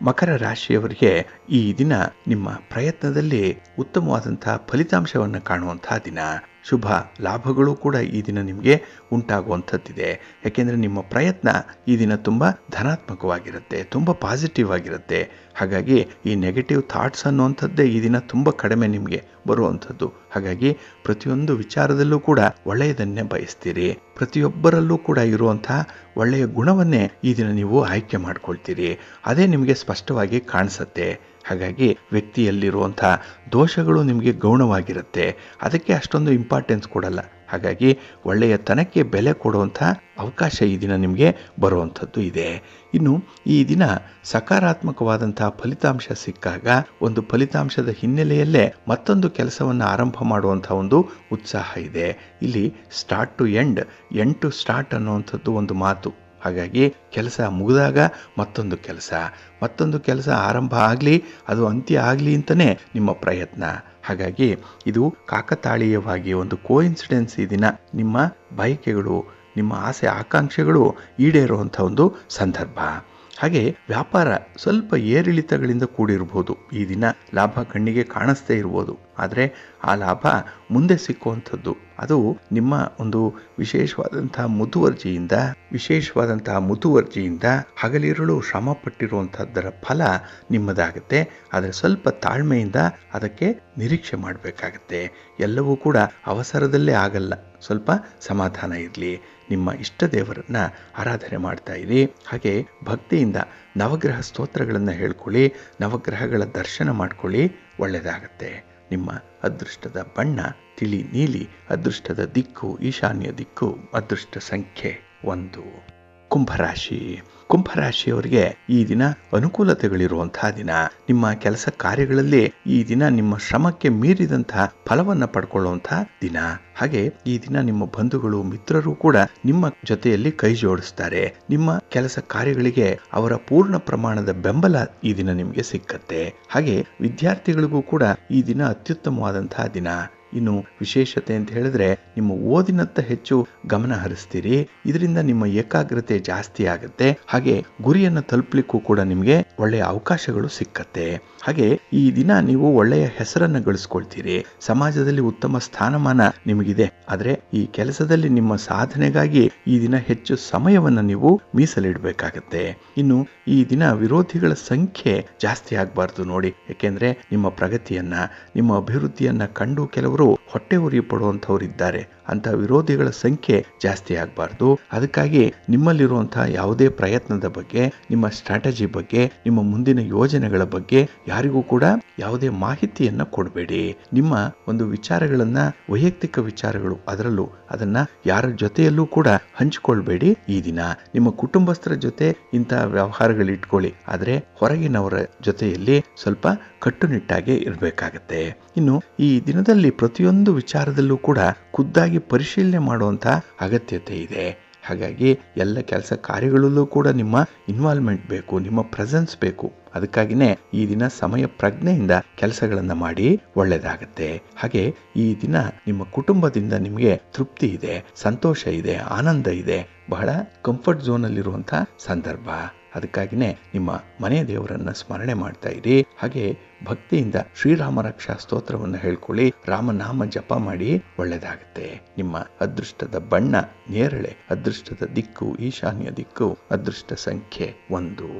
ಮಕರ ರಾಶಿಯವರಿಗೆ ಈ ದಿನ ನಿಮ್ಮ ಪ್ರಯತ್ನದಲ್ಲಿ ಉತ್ತಮವಾದಂತಹ ಫಲಿತಾಂಶವನ್ನು ಕಾಣುವಂತಹ ದಿನ. ಶುಭ ಲಾಭಗಳು ಕೂಡ ಈ ದಿನ ನಿಮಗೆ ಉಂಟಾಗುವಂಥದ್ದಿದೆ. ಯಾಕೆಂದರೆ ನಿಮ್ಮ ಪ್ರಯತ್ನ ಈ ದಿನ ತುಂಬ ಧನಾತ್ಮಕವಾಗಿರುತ್ತೆ, ತುಂಬ ಪಾಸಿಟಿವ್ ಆಗಿರುತ್ತೆ. ಹಾಗಾಗಿ ಈ ನೆಗೆಟಿವ್ ಥಾಟ್ಸ್ ಅನ್ನುವಂಥದ್ದೇ ಈ ದಿನ ತುಂಬ ಕಡಿಮೆ ನಿಮಗೆ ಬರುವಂಥದ್ದು. ಹಾಗಾಗಿ ಪ್ರತಿಯೊಂದು ವಿಚಾರದಲ್ಲೂ ಕೂಡ ಒಳ್ಳೆಯದನ್ನೇ ಬಯಸ್ತೀರಿ. ಪ್ರತಿಯೊಬ್ಬರಲ್ಲೂ ಕೂಡ ಇರುವಂತಹ ಒಳ್ಳೆಯ ಗುಣವನ್ನೇ ಈ ದಿನ ನೀವು ಆಯ್ಕೆ ಮಾಡ್ಕೊಳ್ತೀರಿ. ಅದೇ ನಿಮಗೆ ಸ್ಪಷ್ಟವಾಗಿ ಕಾಣಿಸುತ್ತೆ. ಹಾಗಾಗಿ ವ್ಯಕ್ತಿಯಲ್ಲಿರುವಂಥ ದೋಷಗಳು ನಿಮಗೆ ಗೌಣವಾಗಿರುತ್ತೆ. ಅದಕ್ಕೆ ಅಷ್ಟೊಂದು ಇಂಪಾರ್ಟೆನ್ಸ್ ಕೊಡಲ್ಲ. ಹಾಗಾಗಿ ಒಳ್ಳೆಯ ತನಕ್ಕೆ ಬೆಲೆ ಕೊಡುವಂಥ ಅವಕಾಶ ಈ ದಿನ ನಿಮಗೆ ಬರುವಂಥದ್ದು ಇದೆ. ಇನ್ನು ಈ ದಿನ ಸಕಾರಾತ್ಮಕವಾದಂತಹ ಫಲಿತಾಂಶ ಸಿಕ್ಕಾಗ ಒಂದು ಫಲಿತಾಂಶದ ಹಿನ್ನೆಲೆಯಲ್ಲೇ ಮತ್ತೊಂದು ಕೆಲಸವನ್ನು ಆರಂಭ ಮಾಡುವಂಥ ಒಂದು ಉತ್ಸಾಹ ಇದೆ. ಇಲ್ಲಿ start to end to start ಅನ್ನುವಂಥದ್ದು ಒಂದು ಮಾತು. ಹಾಗಾಗಿ ಕೆಲಸ ಮುಗಿದಾಗ ಮತ್ತೊಂದು ಕೆಲಸ ಆರಂಭ ಆಗಲಿ, ಅದು ಅಂತ್ಯ ಆಗಲಿ ಅಂತಲೇ ನಿಮ್ಮ ಪ್ರಯತ್ನ. ಹಾಗಾಗಿ ಇದು ಕಾಕತಾಳೀಯವಾಗಿ ಒಂದು ಕೋಇನ್ಸಿಡೆನ್ಸ್ ಈ ದಿನ ನಿಮ್ಮ ಬಯಕೆಗಳು, ನಿಮ್ಮ ಆಸೆ ಆಕಾಂಕ್ಷೆಗಳು ಈಡೇರುವಂಥ ಒಂದು ಸಂದರ್ಭ. ಹಾಗೆ ವ್ಯಾಪಾರ ಸ್ವಲ್ಪ ಏರಿಳಿತಗಳಿಂದ ಕೂಡಿರ್ಬೋದು. ಈ ದಿನ ಲಾಭ ಕಣ್ಣಿಗೆ ಕಾಣಿಸ್ತೇ ಇರ್ಬೋದು, ಆದರೆ ಆ ಲಾಭ ಮುಂದೆ ಸಿಕ್ಕುವಂಥದ್ದು ಅದು ನಿಮ್ಮ ಒಂದು ವಿಶೇಷವಾದಂತಹ ಮುತುವರ್ಜಿಯಿಂದ ಹಗಲಿರುಳು ಶ್ರಮ ಪಟ್ಟಿರುವಂಥದ್ದರ ಫಲ ನಿಮ್ಮದಾಗುತ್ತೆ. ಆದರೆ ಸ್ವಲ್ಪ ತಾಳ್ಮೆಯಿಂದ ಅದಕ್ಕೆ ನಿರೀಕ್ಷೆ ಮಾಡಬೇಕಾಗತ್ತೆ. ಎಲ್ಲವೂ ಕೂಡ ಅವಸರದಲ್ಲೇ ಆಗಲ್ಲ, ಸ್ವಲ್ಪ ಸಮಾಧಾನ ಇರಲಿ. ನಿಮ್ಮ ಇಷ್ಟ ದೇವರನ್ನ ಆರಾಧನೆ ಮಾಡ್ತಾ ಇರಿ. ಹಾಗೆ ಭಕ್ತಿಯಿಂದ ನವಗ್ರಹ ಸ್ತೋತ್ರಗಳನ್ನು ಹೇಳ್ಕೊಳ್ಳಿ, ನವಗ್ರಹಗಳ ದರ್ಶನ ಮಾಡ್ಕೊಳ್ಳಿ, ಒಳ್ಳೆಯದಾಗತ್ತೆ. ನಿಮ್ಮ ಅದೃಷ್ಟದ ಬಣ್ಣ ತಿಳಿ ನೀಲಿ, ಅದೃಷ್ಟದ ದಿಕ್ಕು ಈಶಾನ್ಯ ದಿಕ್ಕು, ಅದೃಷ್ಟ ಸಂಖ್ಯೆ 1. ಕುಂಭರಾಶಿಯವರಿಗೆ ಈ ದಿನ ಅನುಕೂಲತೆಗಳಿರುವಂತಹ ದಿನ. ನಿಮ್ಮ ಕೆಲಸ ಕಾರ್ಯಗಳಲ್ಲಿ ಈ ದಿನ ನಿಮ್ಮ ಶ್ರಮಕ್ಕೆ ಮೀರಿದಂತಹ ಫಲವನ್ನು ಪಡ್ಕೊಳ್ಳುವಂತಹ ದಿನ. ಹಾಗೆ ಈ ದಿನ ನಿಮ್ಮ ಬಂಧುಗಳು ಮಿತ್ರರು ಕೂಡ ನಿಮ್ಮ ಜೊತೆಯಲ್ಲಿ ಕೈ ಜೋಡಿಸ್ತಾರೆ. ನಿಮ್ಮ ಕೆಲಸ ಕಾರ್ಯಗಳಿಗೆ ಅವರ ಪೂರ್ಣ ಪ್ರಮಾಣದ ಬೆಂಬಲ ಈ ದಿನ ನಿಮಗೆ ಸಿಕ್ಕತ್ತೆ. ಹಾಗೆ ವಿದ್ಯಾರ್ಥಿಗಳಿಗೂ ಕೂಡ ಈ ದಿನ ಅತ್ಯುತ್ತಮವಾದಂತಹ ದಿನ. ಇನ್ನು ವಿಶೇಷತೆ ಅಂತ ಹೇಳಿದ್ರೆ ನಿಮ್ಮ ಓದಿನತ್ತ ಹೆಚ್ಚು ಗಮನ ಹರಿಸ್ತೀರಿ. ಇದರಿಂದ ನಿಮ್ಮ ಏಕಾಗ್ರತೆ ಜಾಸ್ತಿ ಆಗುತ್ತೆ. ಹಾಗೆ ಗುರಿಯನ್ನು ತಲುಪಲಿಕ್ಕೂ ಕೂಡ ನಿಮಗೆ ಒಳ್ಳೆಯ ಅವಕಾಶಗಳು ಸಿಕ್ಕತ್ತೆ. ಹಾಗೆ ಈ ದಿನ ನೀವು ಒಳ್ಳೆಯ ಹೆಸರನ್ನು ಗಳಿಸ್ಕೊಳ್ತೀರಿ. ಸಮಾಜದಲ್ಲಿ ಉತ್ತಮ ಸ್ಥಾನಮಾನ ನಿಮಗಿದೆ. ಆದರೆ ಈ ಕೆಲಸದಲ್ಲಿ ನಿಮ್ಮ ಸಾಧನೆಗಾಗಿ ಈ ದಿನ ಹೆಚ್ಚು ಸಮಯವನ್ನು ನೀವು ಮೀಸಲಿಡಬೇಕಾಗತ್ತೆ. ಇನ್ನು ಈ ದಿನ ವಿರೋಧಿಗಳ ಸಂಖ್ಯೆ ಜಾಸ್ತಿ ಆಗಬಾರ್ದು ನೋಡಿ. ಯಾಕೆಂದ್ರೆ ನಿಮ್ಮ ಪ್ರಗತಿಯನ್ನ, ನಿಮ್ಮ ಅಭಿವೃದ್ಧಿಯನ್ನ ಕಂಡು ಕೆಲವರು ಹೊಟ್ಟೆ ಉರಿ ಪಡುವಂಥವ್ರು ಇದ್ದಾರೆ. ಅಂತ ವಿರೋಧಿಗಳ ಸಂಖ್ಯೆ ಜಾಸ್ತಿ ಆಗಬಾರ್ದು. ಅದಕ್ಕಾಗಿ ನಿಮ್ಮಲ್ಲಿರುವಂತಹ ಯಾವುದೇ ಪ್ರಯತ್ನದ ಬಗ್ಗೆ, ನಿಮ್ಮ ಸ್ಟ್ರಾಟಜಿ ಬಗ್ಗೆ, ನಿಮ್ಮ ಮುಂದಿನ ಯೋಜನೆಗಳ ಬಗ್ಗೆ ಯಾರಿಗೂ ಕೂಡ ಯಾವುದೇ ಮಾಹಿತಿಯನ್ನ ಕೊಡಬೇಡಿ. ನಿಮ್ಮ ಒಂದು ವಿಚಾರಗಳನ್ನ, ವೈಯಕ್ತಿಕ ವಿಚಾರಗಳು, ಅದರಲ್ಲೂ ಅದನ್ನ ಯಾರ ಜೊತೆಯಲ್ಲೂ ಕೂಡ ಹಂಚಿಕೊಳ್ಬೇಡಿ. ಈ ದಿನ ನಿಮ್ಮ ಕುಟುಂಬಸ್ಥರ ಜೊತೆ ಇಂತಹ ವ್ಯವಹಾರಗಳು ಇಟ್ಕೊಳ್ಳಿ, ಆದರೆ ಹೊರಗಿನವರ ಜೊತೆಯಲ್ಲಿ ಸ್ವಲ್ಪ ಕಟ್ಟುನಿಟ್ಟಾಗಿ ಇರಬೇಕಾಗತ್ತೆ. ಇನ್ನು ಈ ದಿನದಲ್ಲಿ ಪ್ರತಿಯೊಂದು ವಿಚಾರದಲ್ಲೂ ಕೂಡ ಖುದ್ದಾಗಿ ಪರಿಶೀಲನೆ ಮಾಡುವಂತ ಅಗತ್ಯತೆ ಇದೆ. ಹಾಗಾಗಿ ಎಲ್ಲ ಕೆಲಸ ಕಾರ್ಯಗಳಲ್ಲೂ ಕೂಡ ನಿಮ್ಮ ಇನ್ವಾಲ್ವ್ಮೆಂಟ್ ಬೇಕು, ನಿಮ್ಮ ಪ್ರೆಸೆನ್ಸ್ ಬೇಕು. ಅದಕ್ಕಾಗಿನೇ ಈ ದಿನ ಸಮಯ ಪ್ರಜ್ಞೆಯಿಂದ ಕೆಲಸಗಳನ್ನು ಮಾಡಿ, ಒಳ್ಳೆಯದಾಗತ್ತೆ. ಹಾಗೆ ಈ ದಿನ ನಿಮ್ಮ ಕುಟುಂಬದಿಂದ ನಿಮಗೆ ತೃಪ್ತಿ ಇದೆ, ಸಂತೋಷ ಇದೆ, ಆನಂದ ಇದೆ. ಬಹಳ ಕಂಫರ್ಟ್ ಝೋನ್ ಅಲ್ಲಿರುವಂತಹ ಸಂದರ್ಭ. ಅದಕ್ಕಾಗಿಯೇ ನಿಮ್ಮ ಮನೆ ದೇವರನ್ನ ಸ್ಮರಣೆ ಮಾಡ್ತಾ ಇರಿ. ಹಾಗೆ ಭಕ್ತಿಯಿಂದ ಶ್ರೀರಾಮ ರಕ್ಷಾ ಸ್ತೋತ್ರವನ್ನು ಹೇಳ್ಕೊಳ್ಳಿ, ರಾಮನಾಮ ಜಪ ಮಾಡಿ, ಒಳ್ಳೆಯದಾಗುತ್ತೆ. ನಿಮ್ಮ ಅದೃಷ್ಟದ ಬಣ್ಣ ನೇರಳೆ, ಅದೃಷ್ಟದ ದಿಕ್ಕು ಈಶಾನ್ಯ ದಿಕ್ಕು, ಅದೃಷ್ಟ ಸಂಖ್ಯೆ 1.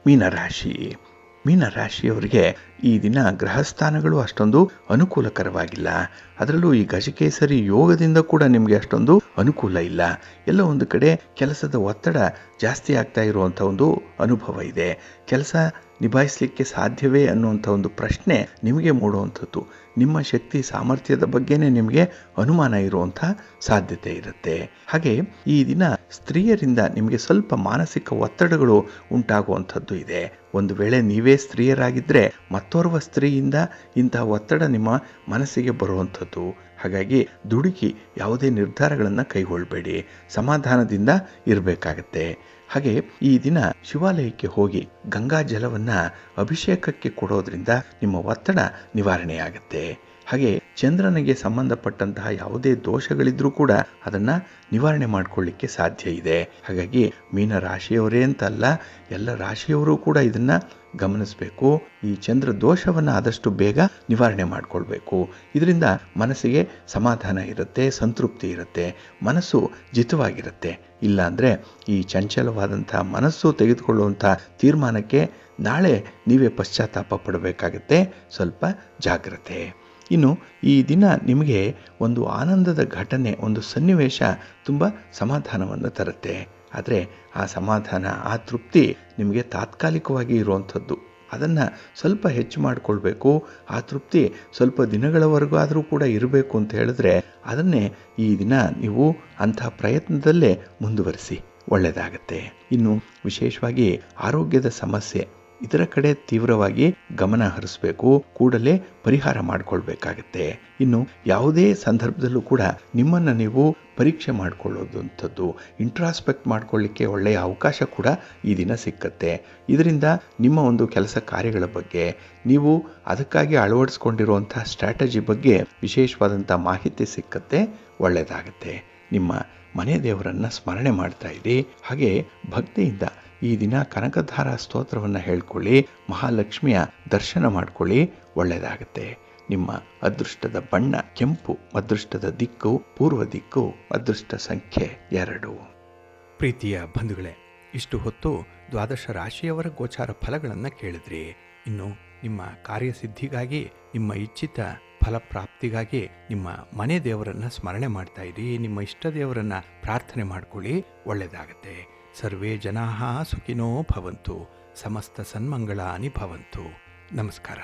ಮೀನರಾಶಿ. ಮೀನರಾಶಿಯವರಿಗೆ ಈ ದಿನ ಗ್ರಹಸ್ಥಾನಗಳು ಅಷ್ಟೊಂದು ಅನುಕೂಲಕರವಾಗಿಲ್ಲ. ಅದರಲ್ಲೂ ಈ ಗಜಕೇಸರಿ ಯೋಗದಿಂದ ಕೂಡ ನಿಮಗೆ ಅಷ್ಟೊಂದು ಅನುಕೂಲ ಇಲ್ಲ. ಎಲ್ಲ ಒಂದು ಕಡೆ ಕೆಲಸದ ಒತ್ತಡ ಜಾಸ್ತಿ ಆಗ್ತಾ ಇರುವಂಥ ಒಂದು ಅನುಭವ ಇದೆ. ಕೆಲಸ ನಿಭಾಯಿಸಲಿಕ್ಕೆ ಸಾಧ್ಯವೇ ಅನ್ನುವಂಥ ಒಂದು ಪ್ರಶ್ನೆ ನಿಮಗೆ ಮೂಡುವಂಥದ್ದು. ನಿಮ್ಮ ಶಕ್ತಿ ಸಾಮರ್ಥ್ಯದ ಬಗ್ಗೆನೇ ನಿಮಗೆ ಅನುಮಾನ ಇರುವಂಥ ಸಾಧ್ಯತೆ ಇರುತ್ತೆ. ಹಾಗೆ ಈ ದಿನ ಸ್ತ್ರೀಯರಿಂದ ನಿಮಗೆ ಸ್ವಲ್ಪ ಮಾನಸಿಕ ಒತ್ತಡಗಳು ಉಂಟಾಗುವಂಥದ್ದು ಇದೆ. ಒಂದು ವೇಳೆ ನೀವೇ ಸ್ತ್ರೀಯರಾಗಿದ್ದರೆ ಮತ್ತೋರ್ವ ಸ್ತ್ರೀಯಿಂದ ಇಂತಹ ಒತ್ತಡ ನಿಮ್ಮ ಮನಸ್ಸಿಗೆ ಬರುವಂಥದ್ದು. ಹಾಗಾಗಿ ದುಡುಕಿ ಯಾವುದೇ ನಿರ್ಧಾರಗಳನ್ನು ಕೈಗೊಳ್ಳಬೇಡಿ, ಸಮಾಧಾನದಿಂದ ಇರಬೇಕಾಗತ್ತೆ. ಹಾಗೆ ಈ ದಿನ ಶಿವಾಲಯಕ್ಕೆ ಹೋಗಿ ಗಂಗಾ ಜಲವನ್ನು ಅಭಿಷೇಕಕ್ಕೆ ಕೊಡೋದ್ರಿಂದ ನಿಮ್ಮ ಒತ್ತಡ ನಿವಾರಣೆಯಾಗುತ್ತೆ. ಹಾಗೆ ಚಂದ್ರನಿಗೆ ಸಂಬಂಧಪಟ್ಟಂತಹ ಯಾವುದೇ ದೋಷಗಳಿದ್ರೂ ಕೂಡ ಅದನ್ನು ನಿವಾರಣೆ ಮಾಡಿಕೊಳ್ಳಿಕ್ಕೆ ಸಾಧ್ಯ ಇದೆ. ಹಾಗಾಗಿ ಮೀನ ರಾಶಿಯವರೇ ಅಂತಲ್ಲ, ಎಲ್ಲ ರಾಶಿಯವರು ಕೂಡ ಇದನ್ನು ಗಮನಿಸಬೇಕು. ಈ ಚಂದ್ರ ದೋಷವನ್ನು ಆದಷ್ಟು ಬೇಗ ನಿವಾರಣೆ ಮಾಡಿಕೊಳ್ಬೇಕು. ಇದರಿಂದ ಮನಸ್ಸಿಗೆ ಸಮಾಧಾನ ಇರುತ್ತೆ, ಸಂತೃಪ್ತಿ ಇರುತ್ತೆ, ಮನಸ್ಸು ಜಿತವಾಗಿರುತ್ತೆ. ಇಲ್ಲಾಂದರೆ ಈ ಚಂಚಲವಾದಂಥ ಮನಸ್ಸು ತೆಗೆದುಕೊಳ್ಳುವಂಥ ತೀರ್ಮಾನಕ್ಕೆ ನಾಳೆ ನೀವೇ ಪಶ್ಚಾತ್ತಾಪ ಪಡಬೇಕಾಗತ್ತೆ. ಸ್ವಲ್ಪ ಜಾಗ್ರತೆ. ಇನ್ನು ಈ ದಿನ ನಿಮಗೆ ಒಂದು ಆನಂದದ ಘಟನೆ, ಒಂದು ಸನ್ನಿವೇಶ ತುಂಬ ಸಮಾಧಾನವನ್ನು ತರುತ್ತೆ. ಆದರೆ ಆ ಸಮಾಧಾನ, ಆ ತೃಪ್ತಿ ನಿಮಗೆ ತಾತ್ಕಾಲಿಕವಾಗಿ ಇರುವಂಥದ್ದು. ಅದನ್ನು ಸ್ವಲ್ಪ ಹೆಚ್ಚು ಮಾಡಿಕೊಳ್ಬೇಕು. ಆ ತೃಪ್ತಿ ಸ್ವಲ್ಪ ದಿನಗಳವರೆಗೂ ಆದರೂ ಕೂಡ ಇರಬೇಕು ಅಂತ ಹೇಳಿದ್ರೆ ಅದನ್ನೇ ಈ ದಿನ ನೀವು ಅಂಥ ಪ್ರಯತ್ನದಲ್ಲೇ ಮುಂದುವರಿಸಿ, ಒಳ್ಳೆಯದಾಗತ್ತೆ. ಇನ್ನು ವಿಶೇಷವಾಗಿ ಆರೋಗ್ಯದ ಸಮಸ್ಯೆ, ಇದರ ಕಡೆ ತೀವ್ರವಾಗಿ ಗಮನ ಹರಿಸಬೇಕು, ಕೂಡಲೇ ಪರಿಹಾರ ಮಾಡಿಕೊಳ್ಬೇಕಾಗತ್ತೆ. ಇನ್ನು ಯಾವುದೇ ಸಂದರ್ಭದಲ್ಲೂ ಕೂಡ ನಿಮ್ಮನ್ನು ನೀವು ಪರೀಕ್ಷೆ ಮಾಡಿಕೊಳ್ಳೋದಂಥದ್ದು, ಇಂಟ್ರಾಸ್ಪೆಕ್ಟ್ ಮಾಡಿಕೊಳ್ಳಿಕ್ಕೆ ಒಳ್ಳೆಯ ಅವಕಾಶ ಕೂಡ ಈ ದಿನ ಸಿಕ್ಕತ್ತೆ. ಇದರಿಂದ ನಿಮ್ಮ ಒಂದು ಕೆಲಸ ಕಾರ್ಯಗಳ ಬಗ್ಗೆ, ನೀವು ಅದಕ್ಕಾಗಿ ಅಳವಡಿಸ್ಕೊಂಡಿರುವಂಥ ಸ್ಟ್ರಾಟಜಿ ಬಗ್ಗೆ ವಿಶೇಷವಾದಂಥ ಮಾಹಿತಿ ಸಿಕ್ಕತ್ತೆ, ಒಳ್ಳೆಯದಾಗತ್ತೆ. ನಿಮ್ಮ ಮನೆ ದೇವರನ್ನು ಸ್ಮರಣೆ ಮಾಡ್ತಾ ಇರಿ. ಹಾಗೆ ಭಕ್ತಿಯಿಂದ ಈ ದಿನ ಕನಕಧಾರ ಸ್ತೋತ್ರವನ್ನು ಹೇಳ್ಕೊಳ್ಳಿ, ಮಹಾಲಕ್ಷ್ಮಿಯ ದರ್ಶನ ಮಾಡ್ಕೊಳ್ಳಿ, ಒಳ್ಳೆಯದಾಗುತ್ತೆ. ನಿಮ್ಮ ಅದೃಷ್ಟದ ಬಣ್ಣ ಕೆಂಪು, ಅದೃಷ್ಟದ ದಿಕ್ಕು ಪೂರ್ವ ದಿಕ್ಕು, ಅದೃಷ್ಟ ಸಂಖ್ಯೆ 2. ಪ್ರೀತಿಯ ಬಂಧುಗಳೇ, ಇಷ್ಟು ಹೊತ್ತು ದ್ವಾದಶ ರಾಶಿಯವರ ಗೋಚಾರ ಫಲಗಳನ್ನು ಕೇಳಿದ್ರಿ. ಇನ್ನು ನಿಮ್ಮ ಕಾರ್ಯಸಿದ್ಧಿಗಾಗಿ, ನಿಮ್ಮ ಇಚ್ಛಿತ ಫಲಪ್ರಾಪ್ತಿಗಾಗಿ ನಿಮ್ಮ ಮನೆ ದೇವರನ್ನು ಸ್ಮರಣೆ ಮಾಡ್ತಾ ಇರಿ. ನಿಮ್ಮ ಇಷ್ಟ ದೇವರನ್ನು ಪ್ರಾರ್ಥನೆ ಮಾಡ್ಕೊಳ್ಳಿ, ಒಳ್ಳೆಯದಾಗತ್ತೆ. ಸರ್ವೇ ಜನಾಃ ಸುಖಿನೋ ಭವಂತು, ಸಮಸ್ತ ಸನ್ಮಂಗಳಾನಿ ಭವಂತು. ನಮಸ್ಕಾರ.